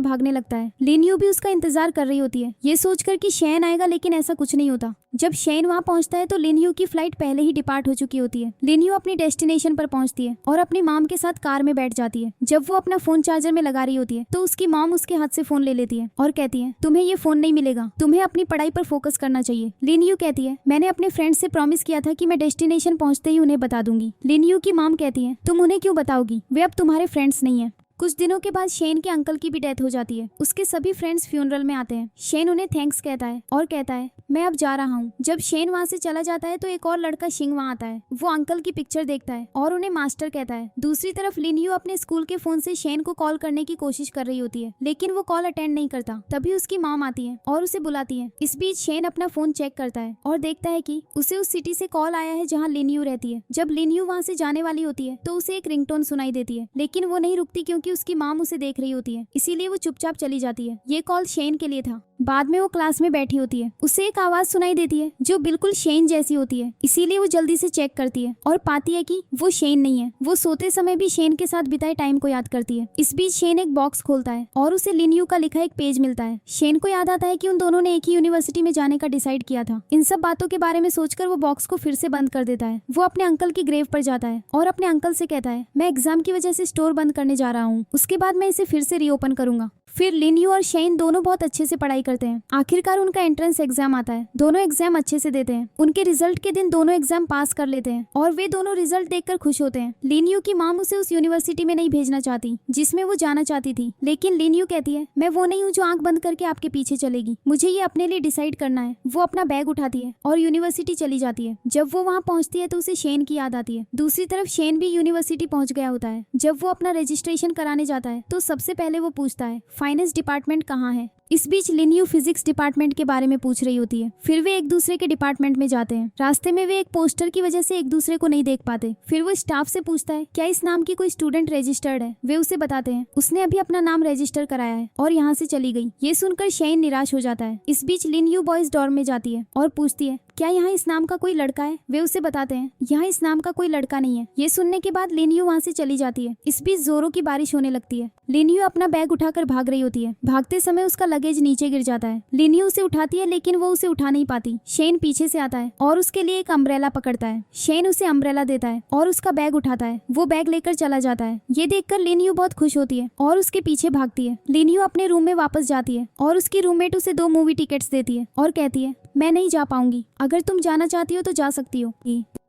भागने लगता है। लिन यू भी उसका इंतजार कर रही होती है, ये सोचकर कि शेन आएगा, लेकिन ऐसा कुछ नहीं होता। जब शेन वहाँ पहुँचता है तो लिन यू की फ्लाइट पहले ही डिपार्ट हो चुकी होती है। लिन यू अपनी डेस्टिनेशन पर पहुँचती है और अपनी माम के साथ कार में बैठ जाती है। जब वो अपना फोन चार्जर में लगा रही होती है तो उसकी माम उसके हाथ से फोन ले लेती है और कहती है तुम्हें ये फोन नहीं मिलेगा, तुम्हें अपनी पढ़ाई पर फोकस करना चाहिए। लिन यू कहती है मैंने अपने फ्रेंड से प्रॉमिस किया था कि मैं डेस्टिनेशन पहुँचते ही उन्हें बता दूंगी। लिन यू की माम कहती है तुम उन्हें क्यों बताओगी, वे अब तुम्हारे फ्रेंड्स नहीं है। कुछ दिनों के बाद शेन के अंकल की भी डेथ हो जाती है। उसके सभी फ्रेंड्स फ्यूनरल में आते हैं। शेन उन्हें थैंक्स कहता है और कहता है मैं अब जा रहा हूँ। जब शेन वहाँ से चला जाता है तो एक और लड़का शिंग वहाँ आता है। वो अंकल की पिक्चर देखता है और उन्हें मास्टर कहता है। दूसरी तरफ लिन यू अपने स्कूल के फोन से शेन को कॉल करने की कोशिश कर रही होती है, लेकिन वो कॉल अटेंड नहीं करता। तभी उसकी मॉम आती है और उसे बुलाती है। इस बीच शेन अपना फोन चेक करता है और देखता है कि उसे उस सिटी से कॉल आया है जहाँ लिन यू रहती है। जब लिन यू वहाँ से जाने वाली होती है तो उसे एक रिंगटोन सुनाई देती है, लेकिन वो नहीं रुकती क्योंकि उसकी मॉम उसे देख रही होती है, इसीलिए वो चुपचाप चली जाती है। ये कॉल शेन के लिए था। बाद में वो क्लास में बैठी होती है, उसे एक आवाज सुनाई देती है जो बिल्कुल शेन जैसी होती है, इसीलिए वो जल्दी से चेक करती है और पाती है कि वो शेन नहीं है। वो सोते समय भी शेन के साथ बिताए टाइम को याद करती है। इस बीच शेन एक बॉक्स खोलता है और उसे लिन यू का लिखा एक पेज मिलता है। शेन को याद आता है कि उन दोनों ने एक ही यूनिवर्सिटी में जाने का डिसाइड किया था। इन सब बातों के बारे में सोचकर वो बॉक्स को फिर से बंद कर देता है। वो अपने अंकल की ग्रेव पर जाता है और अपने अंकल से कहता है मैं एग्जाम की वजह से स्टोर बंद करने जा रहा हूँ, उसके बाद मैं इसे फिर से रीओपन करूंगा। फिर लिन यू और शेन दोनों बहुत अच्छे से पढ़ाई करते हैं। आखिरकार उनका एंट्रेंस एग्जाम आता है। दोनों एग्जाम अच्छे से देते हैं। उनके रिजल्ट के दिन दोनों एग्जाम पास कर लेते हैं और वे दोनों रिजल्ट देखकर खुश होते हैं। लिन यू की माम उसे उस यूनिवर्सिटी में नहीं भेजना चाहती जिसमें वो जाना चाहती थी, लेकिन लिन यू कहती है मैं वो नहीं हूँ जो आंख बंद करके आपके पीछे चलेगी, मुझे ये अपने लिए डिसाइड करना है। वो अपना बैग उठाती है और यूनिवर्सिटी चली जाती है। जब वो वहाँ पहुँचती है तो उसे शेन की याद आती है। दूसरी तरफ शेन भी यूनिवर्सिटी पहुँच गया होता है। जब वो अपना रजिस्ट्रेशन कराने जाता है तो सबसे पहले वो पूछता है फाइनेंस डिपार्टमेंट कहाँ है। इस बीच लिन यू फिजिक्स डिपार्टमेंट के बारे में पूछ रही होती है। फिर वे एक दूसरे के डिपार्टमेंट में जाते हैं। रास्ते में वे एक पोस्टर की वजह से एक दूसरे को नहीं देख पाते। फिर वो स्टाफ से पूछता है क्या इस नाम की कोई स्टूडेंट रजिस्टर्ड है। वे उसे बताते हैं उसने अभी अपना नाम रजिस्टर कराया है और यहाँ से चली गई। ये सुनकर शेन निराश हो जाता है। इस बीच लिन यू बॉयज डॉर्म में जाती है और पूछती है क्या यहाँ इस नाम का कोई लड़का है। वे उसे बताते हैं यहाँ इस नाम का कोई लड़का नहीं है। ये सुनने के बाद लिन यू वहाँ से चली जाती है। इस बीच जोरों की बारिश होने लगती है। लिन यू अपना बैग उठाकर भाग रही होती है। भागते समय उसका लगेज नीचे गिर जाता है। लिन यू उसे उठाती है, लेकिन वो उसे उठा नहीं पाती। शेन पीछे से आता है और उसके लिए एक अम्ब्रेला पकड़ता है। शेन उसे अम्ब्रेला देता है और उसका बैग उठाता है। वो बैग लेकर चला जाता है। ये देखकर लिन यू बहुत खुश होती है और उसके पीछे भागती है। लिन यू अपने रूम में वापस जाती है और उसकी रूममेट उसे 2 मूवी टिकट्स देती है और कहती है मैं नहीं जा पाऊंगी, अगर तुम जाना चाहती हो तो जा सकती हो।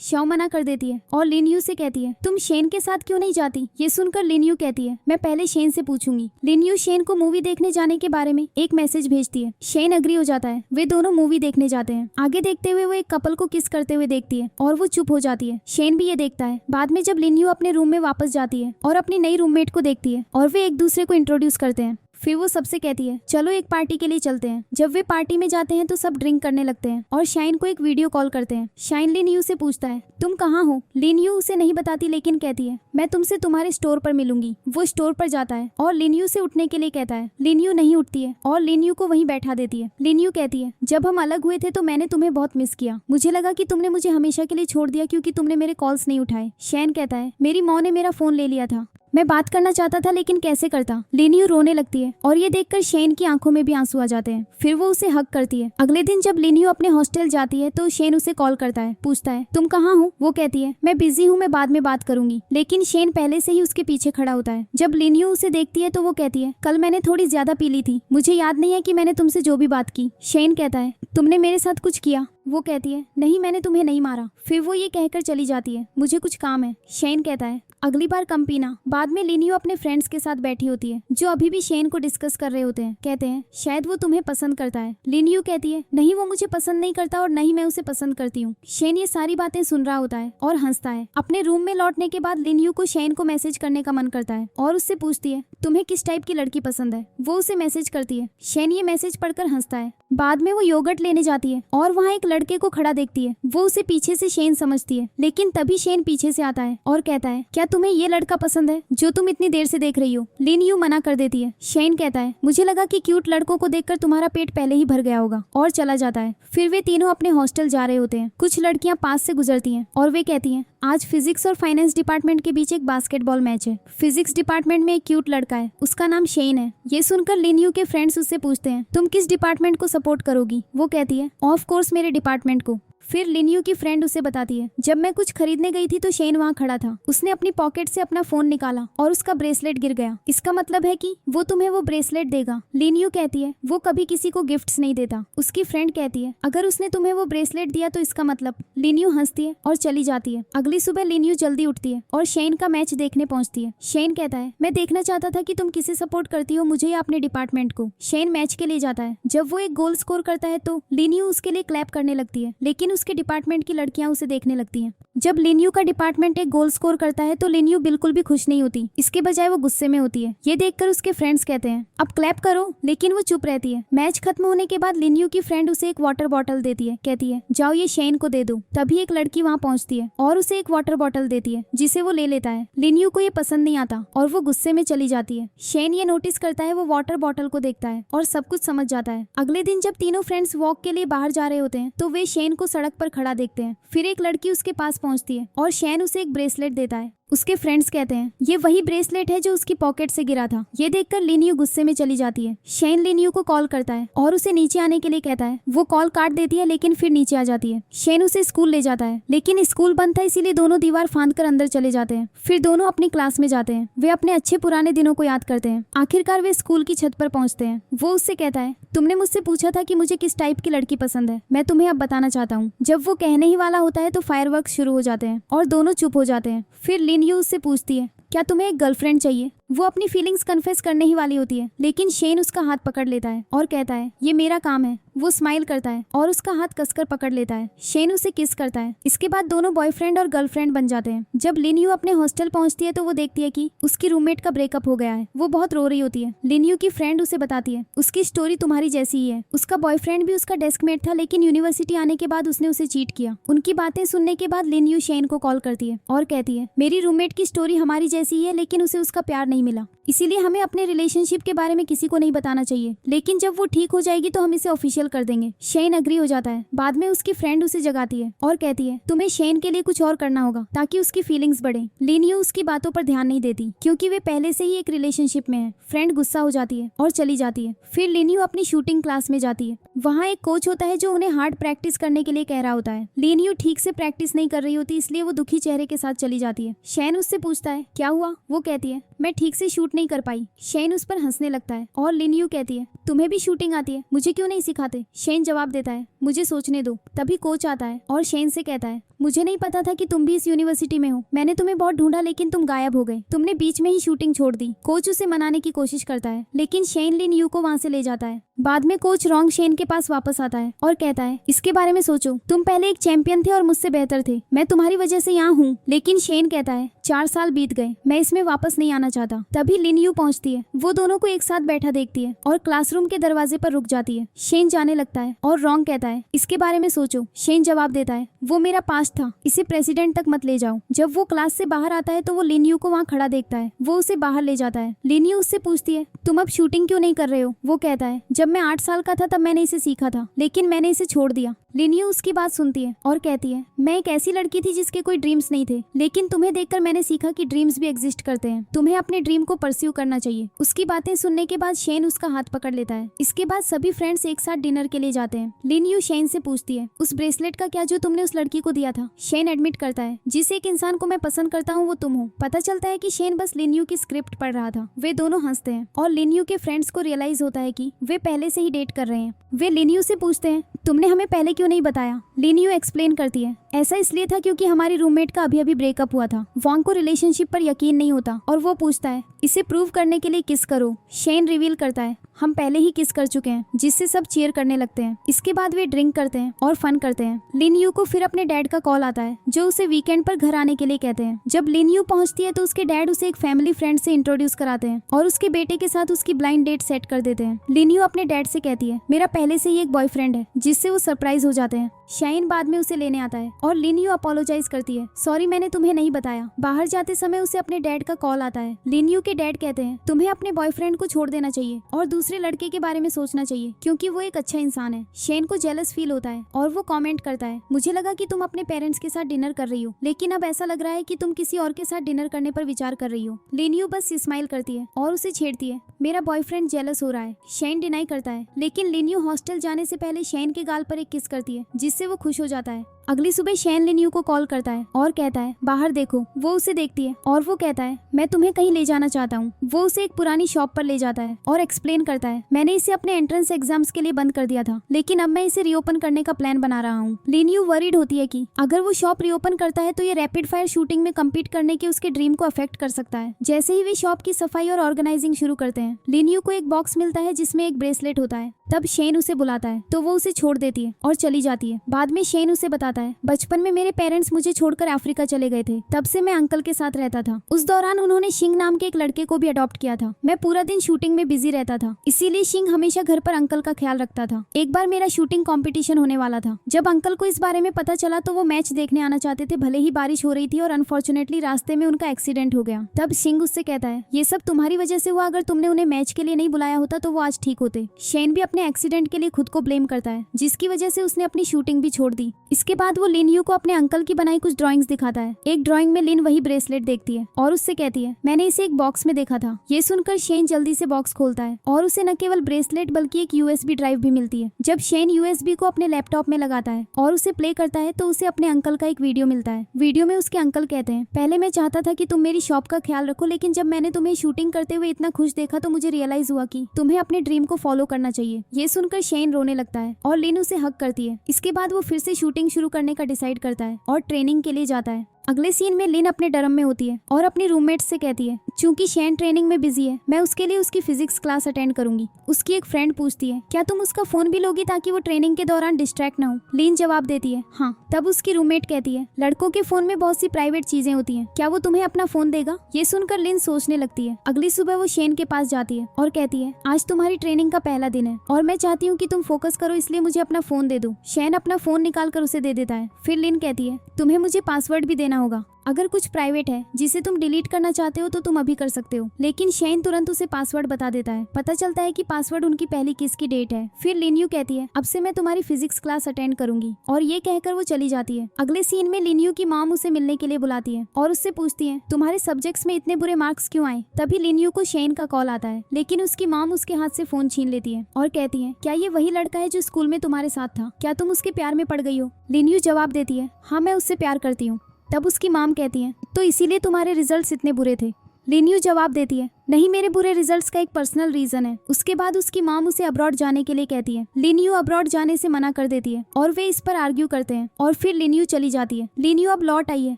शाओ मना कर देती है और लिन यू से कहती है तुम शेन के साथ क्यों नहीं जाती। ये सुनकर लिन यू कहती है मैं पहले शेन से पूछूंगी। लिन यू शेन को मूवी देखने जाने के बारे में एक मैसेज भेजती है। शेन अग्री हो जाता है। वे दोनों मूवी देखने जाते हैं। आगे देखते हुए वो एक कपल को किस करते हुए देखती है और वो चुप हो जाती है। शेन भी ये देखता है। बाद में जब लिन यू अपने रूम में वापस जाती है और अपनी नई रूममेट को देखती है और वे एक दूसरे को इंट्रोड्यूस करते हैं, फिर वो सबसे कहती है चलो एक पार्टी के लिए चलते हैं। जब वे पार्टी में जाते हैं तो सब ड्रिंक करने लगते हैं और शाइन को एक वीडियो कॉल करते हैं। शाइन लिन यू से पूछता है तुम कहाँ हो। लिन यू उसे नहीं बताती, लेकिन कहती है मैं तुमसे तुम्हारे स्टोर पर मिलूंगी। वो स्टोर पर जाता है और लिन यू से उठने के लिए कहता है। लिन यू नहीं उठती है और लिन यू को वहीं बैठा देती है। लिन यू कहती है जब हम अलग हुए थे तो मैंने तुम्हें बहुत मिस किया। मुझे लगा कि तुमने मुझे हमेशा के लिए छोड़ दिया क्योंकि तुमने मेरे कॉल्स नहीं उठाए। शैन कहता है मेरी माँ ने मेरा फोन ले लिया था। मैं बात करना चाहता था लेकिन कैसे करता। लिन यू रोने लगती है और ये देखकर शेन की आंखों में भी आंसू आ जाते हैं। फिर वो उसे हक करती है। अगले दिन जब लिन यू अपने हॉस्टल जाती है तो शेन उसे कॉल करता है, पूछता है तुम कहाँ हो। वो कहती है मैं बिजी हूँ, मैं बाद में बात करूंगी। लेकिन शेन पहले से ही उसके पीछे खड़ा होता है। जब लिन यू उसे देखती है तो वो कहती है कल मैंने थोड़ी ज्यादा पी ली थी, मुझे याद नहीं है कि मैंने तुमसे जो भी बात की। शेन कहता है तुमने मेरे साथ कुछ किया। वो कहती है नहीं, मैंने तुम्हें नहीं मारा। फिर वो ये कहकर चली जाती है मुझे कुछ काम है। शेन कहता है अगली बार कम पीना। बाद में लिन यू अपने फ्रेंड्स के साथ बैठी होती है जो अभी भी शेन को डिस्कस कर रहे होते हैं। कहते हैं शायद वो तुम्हें पसंद करता है। लिन यू कहती है नहीं, वो मुझे पसंद नहीं करता और न ही मैं उसे पसंद करती हूँ। शेन ये सारी बातें सुन रहा होता है और हंसता है। अपने रूम में लौटने के बाद लिन यू को शेन को मैसेज करने का मन करता है और उससे पूछती है तुम्हें किस टाइप की लड़की पसंद है। वो उसे मैसेज करती है। शेन ये मैसेज पढ़कर हंसता है। बाद में वो योगर्ट लेने जाती है और वहाँ एक लड़के को खड़ा देखती है। वो उसे पीछे से शेन समझती है, लेकिन तभी शेन पीछे से आता है और कहता है क्या तुम्हें ये लड़का पसंद है जो तुम इतनी देर से देख रही हो। लिन यू मना कर देती है। शेन कहता है मुझे लगा कि क्यूट लड़कों को देखकर तुम्हारा पेट पहले ही भर गया होगा और चला जाता है। फिर वे तीनों अपने हॉस्टल जा रहे होते हैं। कुछ लड़कियां पास से गुजरती हैं और वे कहती हैं आज फिजिक्स और फाइनेंस डिपार्टमेंट के बीच एक बास्केटबॉल मैच है। फिजिक्स डिपार्टमेंट में एक क्यूट लड़का है, उसका नाम शेन है। ये सुनकर लिन यू के फ्रेंड्स उससे पूछते हैं तुम किस डिपार्टमेंट को सपोर्ट करोगी। वो कहती है ऑफ कोर्स मेरे डिपार्टमेंट को। फिर लिन यू की फ्रेंड उसे बताती है जब मैं कुछ खरीदने गई थी तो शेन वहाँ खड़ा था। उसने अपनी पॉकेट से अपना फोन निकाला और उसका ब्रेसलेट गिर गया। इसका मतलब है कि वो तुम्हें वो ब्रेसलेट देगा। लिन यू कहती है वो कभी किसी को गिफ्ट्स नहीं देता। उसकी फ्रेंड कहती है अगर उसने तुम्हें वो ब्रेसलेट दिया तो इसका मतलब। लिन यू हंसती है और चली जाती है। अगली सुबह लिन यू जल्दी उठती है और शेन का मैच देखने पहुंचती है। शेन कहता है मैं देखना चाहता था कि तुम किसे सपोर्ट करती हो, मुझे या अपने डिपार्टमेंट को। शेन मैच के लिए जाता है। जब वो एक गोल स्कोर करता है तो लिन यू उसके लिए क्लैप करने लगती है, लेकिन उसके डिपार्टमेंट की लड़कियां उसे देखने लगती हैं। जब लिन यू का डिपार्टमेंट एक गोल स्कोर करता है तो लिन यू बिल्कुल भी खुश नहीं होती, इसके बजाय वो गुस्से में होती है। ये देखकर उसके फ्रेंड्स कहते हैं अब क्लैप करो, लेकिन वो चुप रहती है। मैच खत्म होने के बाद लिन यू की फ्रेंड उसे एक वाटर बॉटल देती है। कहती है जाओ ये शेन को दे दो। तभी एक लड़की वहाँ पहुँचती है और उसे एक वाटर बॉटल देती है, जिसे वो ले लेता है। लिन यू को ये पसंद नहीं आता और वो गुस्से में चली जाती है। शेन ये नोटिस करता है, वो वाटर बॉटल को देखता है और सब कुछ समझ जाता है। अगले दिन जब तीनों फ्रेंड्स वॉक के लिए बाहर जा रहे होते हैं तो वे शेन को सड़क पर खड़ा देखते हैं। फिर एक लड़की उसके पास पहुंचती है और शेन उसे एक ब्रेसलेट देता है। उसके फ्रेंड्स कहते हैं ये वही ब्रेसलेट है जो उसकी पॉकेट से गिरा था। ये देखकर लिन यू गुस्से में चली जाती है। शेन लिन यू को कॉल करता है और उसे नीचे आने के लिए कहता है। वो कॉल काट देती है लेकिन फिर नीचे आ जाती है। शेन उसे स्कूल ले जाता है, लेकिन स्कूल बंद था, इसीलिए दोनों दीवार फांद कर अंदर चले जाते हैं। फिर दोनों अपनी क्लास में जाते हैं। वे अपने अच्छे पुराने दिनों को याद करते हैं। आखिरकार वे स्कूल की छत पर पहुंचते हैं। वो उससे कहता है तुमने मुझसे पूछा था कि मुझे किस टाइप की लड़की पसंद है, मैं तुम्हें अब बताना चाहता हूँ। जब वो कहने ही वाला होता है तो फायरवर्क्स शुरू हो जाते हैं और दोनों चुप हो जाते हैं। फिर लिन यू उससे पूछती है क्या तुम्हें एक गर्लफ्रेंड चाहिए। वो अपनी फीलिंग्स कन्फेस करने ही वाली होती है, लेकिन शेन उसका हाथ पकड़ लेता है और कहता है ये मेरा काम है। वो स्माइल करता है और उसका हाथ कसकर पकड़ लेता है। शेन उसे किस करता है। इसके बाद दोनों बॉयफ्रेंड और गर्लफ्रेंड बन जाते हैं। जब लिन यू अपने हॉस्टल पहुंचती है तो वो देखती है कि उसकी रूममेट का ब्रेकअप हो गया है। वो बहुत रो रही होती है। लिन यू की फ्रेंड उसे बताती है उसकी स्टोरी तुम्हारी जैसी ही है। उसका बॉयफ्रेंड भी उसका डेस्कमेट था, लेकिन यूनिवर्सिटी आने के बाद उसने उसे चीट किया। उनकी बातें सुनने के बाद लिन यू शेन को कॉल करती है और कहती है मेरी रूममेट की स्टोरी हमारी जैसी ही है, लेकिन उसे उसका प्यार नहीं मिला, इसीलिए हमें अपने रिलेशनशिप के बारे में किसी को नहीं बताना चाहिए। लेकिन जब वो ठीक हो जाएगी तो हम इसे ऑफिशियल कर देंगे। शेन अग्री हो जाता है। बाद में उसकी फ्रेंड उसे जगाती है और कहती है तुम्हें शेन के लिए कुछ और करना होगा ताकि उसकी फीलिंग्स बढ़े। लिन यू उसकी बातों पर ध्यान नहीं देती क्योंकि वे पहले से ही एक रिलेशनशिप में है। फ्रेंड गुस्सा हो जाती है और चली जाती है। फिर लिन यू अपनी शूटिंग क्लास में जाती है। वहाँ एक कोच होता है जो उन्हें हार्ड प्रैक्टिस करने के लिए कह रहा होता है। लिन यू ठीक से प्रैक्टिस नहीं कर रही होती, इसलिए वो दुखी चेहरे के साथ चली जाती है। शेन उससे पूछता है क्या हुआ। वो कहती है मैं ठीक से शूट नहीं कर पाई। शेन उस पर हंसने लगता है और लिन यू कहती है तुम्हें भी शूटिंग आती है, मुझे क्यों नहीं सिखाते। शेन जवाब देता है मुझे सोचने दो। तभी कोच आता है और शेन से कहता है मुझे नहीं पता था कि तुम भी इस यूनिवर्सिटी में हो। मैंने तुम्हें बहुत ढूंढा लेकिन तुम गायब हो गए। तुमने बीच में ही शूटिंग छोड़ दी। कोच उसे मनाने की कोशिश करता है, लेकिन शेन लिन यू को वहाँ से ले जाता है। बाद में कोच रॉन्ग शेन के पास वापस आता है और कहता है इसके बारे में सोचो, तुम पहले एक चैंपियन थे और मुझसे बेहतर थे। मैं तुम्हारी वजह से यहाँ हूँ। लेकिन शेन कहता है 4 साल बीत गए, मैं इसमें वापस नहीं आना चाहता। तभी लिन यू पहुँचती है। वो दोनों को एक साथ बैठा देखती है और क्लासरूम के दरवाजे पर रुक जाती है। शेन जाने लगता है और रॉन्ग कहता है इसके बारे में सोचो। शेन जवाब देता है वो मेरा पास्ट था, इसे प्रेसिडेंट तक मत ले जाओ। जब वो क्लास से बाहर आता है तो वो लिन यू को वहाँ खड़ा देखता है। वो उसे बाहर ले जाता है। लिन यू उससे पूछती है तुम अब शूटिंग क्यों नहीं कर रहे हो। वो कहता है जब मैं 8 साल का था तब मैंने इसे सीखा था, लेकिन मैंने इसे छोड़ दिया। लिनियो उसकी बात सुनती है और कहती है, मैं एक ऐसी लड़की थी जिसके कोई ड्रीम्स नहीं थे, लेकिन तुम्हें देखकर मैंने सीखा कि ड्रीम्स भी एग्जिस्ट करते हैं। तुम्हें अपने ड्रीम को परस्यू करना चाहिए। उसकी बातें सुनने के बाद शेन उसका हाथ पकड़ लेता है। इसके बाद सभी फ्रेंड्स एक साथ डिनर के लिए जाते हैं। लिनियो शेन से पूछती है, उस ब्रेसलेट का क्या जो तुमने उस लड़की को दिया था? शेन एडमिट करता है, जिस एक इंसान को मैं पसंद करता हूँ वो तुम हो। पता चलता है कि शेन बस लिनियो की स्क्रिप्ट पढ़ रहा था। वे दोनों हंसते हैं और लिनियो के फ्रेंड्स को रियलाइज होता है कि वे पहले से ही डेट कर रहे हैं। वे लिनियो से पूछते हैं, तुमने हमें पहले क्यों नहीं बताया? लिनियो एक्सप्लेन करती है, ऐसा इसलिए था क्योंकि हमारी रूममेट का अभी अभी ब्रेकअप हुआ था। वांग को रिलेशनशिप पर यकीन नहीं होता और वो पूछता है, इसे प्रूव करने के लिए किस करो? शेन रिवील करता है, हम पहले ही किस कर चुके हैं, जिससे सब चीयर करने लगते हैं। इसके बाद वे ड्रिंक करते हैं और फन करते हैं। लिनियो को फिर अपने डैड का कॉल आता है, जो उसे वीकेंड पर घर आने के लिए कहते हैं। जब लिनियो पहुंचती है तो उसके डैड उसे एक फैमिली फ्रेंड से इंट्रोड्यूस कराते हैं और उसके बेटे के साथ उसकी ब्लाइंड डेट सेट कर देते हैं। लिनियो अपने डैड से कहती है, मेरा पहले से ही एक बॉयफ्रेंड है, जिससे वो सरप्राइज हो जाते हैं। शाइन बाद में उसे लेने आता है और लिनियो अपोलोजाइज करती है, सॉरी मैंने तुम्हें नहीं बताया। बाहर जाते समय उसे अपने डैड का कॉल आता है। लिनियो के डैड कहते हैं, तुम्हें अपने बॉयफ्रेंड को छोड़ देना चाहिए और दूसरे लड़के के बारे में सोचना चाहिए, क्योंकि वो एक अच्छा इंसान है। शेन को जेलस फील होता है और वो कमेंट करता है, मुझे लगा कि तुम अपने पेरेंट्स के साथ डिनर कर रही हो, लेकिन अब ऐसा लग रहा है कि तुम किसी और के साथ डिनर करने पर विचार कर रही हो। लिनियो बस स्माइल करती है और उसे छेड़ती है, मेरा बॉयफ्रेंड जेलस हो रहा है। शेन डिनाई करता है, लेकिन लिनियो हॉस्टल जाने से पहले शेन के गाल पर एक किस करती है, जिससे वो खुश हो जाता है। अगली सुबह शेन लिनियो को कॉल करता है और कहता है, बाहर देखो। वो उसे देखती है और वो कहता है, मैं तुम्हें कहीं ले जाना चाहता हूँ। वो उसे एक पुरानी शॉप पर ले जाता है और एक्सप्लेन करता है, मैंने इसे अपने एंट्रेंस एग्जाम्स के लिए बंद कर दिया था, लेकिन अब मैं इसे रीओपन करने का प्लान बना रहा हूँ। लिनियो वरीड होती है कि अगर वो शॉप रीओपन करता है तो ये रैपिड फायर शूटिंग में कम्पीट करने के उसके ड्रीम को अफेक्ट कर सकता है। जैसे ही वे शॉप की सफाई और ऑर्गेनाइजिंग शुरू करते हैं, लिनियो को एक बॉक्स मिलता है जिसमें एक ब्रेसलेट होता है। तब शेन उसे बुलाता है तो वो उसे छोड़ देती है और चली जाती है। बाद में शेन उसे बताता है, बचपन में मेरे पेरेंट्स मुझे छोड़कर अफ्रीका चले गए थे, तब से मैं अंकल के साथ रहता था। उस दौरान उन्होंने शिंग नाम के एक लड़के को भी अडॉप्ट किया था। मैं पूरा दिन शूटिंग में बिजी रहता था, इसीलिए शिंग हमेशा घर पर अंकल का ख्याल रखता था। एक बार मेरा शूटिंग कंपटीशन होने वाला था। जब अंकल को इस बारे में पता चला तो वो मैच देखने आना चाहते थे, भले ही बारिश हो रही थी और अनफॉर्चुनेटली रास्ते में उनका एक्सीडेंट हो गया। तब शिंग उससे कहता है, ये सब तुम्हारी वजह से हुआ, अगर तुमने उन्हें मैच के लिए नहीं बुलाया होता तो वो आज ठीक होते। शेन भी अपने एक्सीडेंट के लिए खुद को ब्लेम करता है, जिसकी वजह से उसने अपनी शूटिंग भी छोड़ दी। इसके बाद वो लिनियो को अपने अंकल की बनाई कुछ ड्राइंग्स दिखाता है। एक ड्राइंग में लिन वही ब्रेसलेट देखती है और उससे कहती है, मैंने इसे एक बॉक्स में देखा था। ये सुनकर शेन जल्दी से बॉक्स खोलता है और उसे न केवल ब्रेसलेट बल्कि एक यूएसबी ड्राइव भी मिलती है। जब शेन यूएसबी को अपने लैपटॉप में लगाता है और उसे प्ले करता है तो उसे अपने अंकल का एक वीडियो मिलता है। वीडियो में उसके अंकल कहते हैं, पहले मैं चाहता था कि तुम मेरी शॉप का ख्याल रखो, लेकिन जब मैंने तुम्हें शूटिंग करते हुए इतना खुश देखा तो मुझे रियलाइज हुआ कि तुम्हें अपने ड्रीम को फॉलो करना चाहिए। ये सुनकर शेन रोने लगता है और लिन उसे हक करती है। इसके बाद वो फिर से शूटिंग शुरू करने का डिसाइड करता है और ट्रेनिंग के लिए जाता है। अगले सीन में लिन अपने डरम में होती है और अपनी रूममेट से कहती है, चूंकि शेन ट्रेनिंग में बिजी है, मैं उसके लिए उसकी फिजिक्स क्लास अटेंड करूंगी। उसकी एक फ्रेंड पूछती है, क्या तुम उसका फोन भी लोगी ताकि वो ट्रेनिंग के दौरान डिस्ट्रैक्ट ना हो? लिन जवाब देती है, हाँ। तब उसकी रूममेट कहती है, लड़कों के फोन में बहुत सी प्राइवेट चीजें होती हैं, क्या वो तुम्हें अपना फोन देगा? ये सुनकर लिन सोचने लगती है। अगली सुबह वो शेन के पास जाती है और कहती है, आज तुम्हारी ट्रेनिंग का पहला दिन है और मैं चाहती हूँ कि तुम फोकस करो, इसलिए मुझे अपना फोन दे दो। शेन अपना फोन निकाल कर उसे दे देता है। फिर लिन कहती है, तुम्हें मुझे पासवर्ड भी देना होगा। अगर कुछ प्राइवेट है जिसे तुम डिलीट करना चाहते हो तो तुम अभी कर सकते हो। लेकिन शेन तुरंत उसे पासवर्ड बता देता है। पता चलता है कि पासवर्ड उनकी पहली किस की डेट है। फिर लिनियो कहती है, अब से मैं तुम्हारी फिजिक्स क्लास अटेंड करूंगी, और ये कहकर वो चली जाती है। अगले सीन में लिनियो की मॉम उसे मिलने के लिए बुलाती है और उससे पूछती है, तुम्हारे सब्जेक्ट्स में इतने बुरे मार्क्स क्यों आए? तभी लिनियो को शेन का कॉल आता है, लेकिन उसकी मॉम उसके हाथ से फोन छीन लेती है और कहती है, क्या ये वही लड़का है जो स्कूल में तुम्हारे साथ था? क्या तुम उसके प्यार में पड़ गई हो? लिनियो जवाब देती है, हाँ मैं उससे प्यार करती हूँ। तब उसकी माम कहती है, तो इसीलिए तुम्हारे रिजल्ट्स इतने बुरे थे? लिनियो जवाब देती है, नहीं, मेरे बुरे रिजल्ट्स का एक पर्सनल रीजन है। उसके बाद उसकी माम उसे अब्रॉड जाने के लिए कहती है। लिनियो अब्रॉड जाने से मना कर देती है और वे इस पर आर्ग्यू करते हैं और फिर लिनियो चली जाती है। लिनियो अब लौट आई है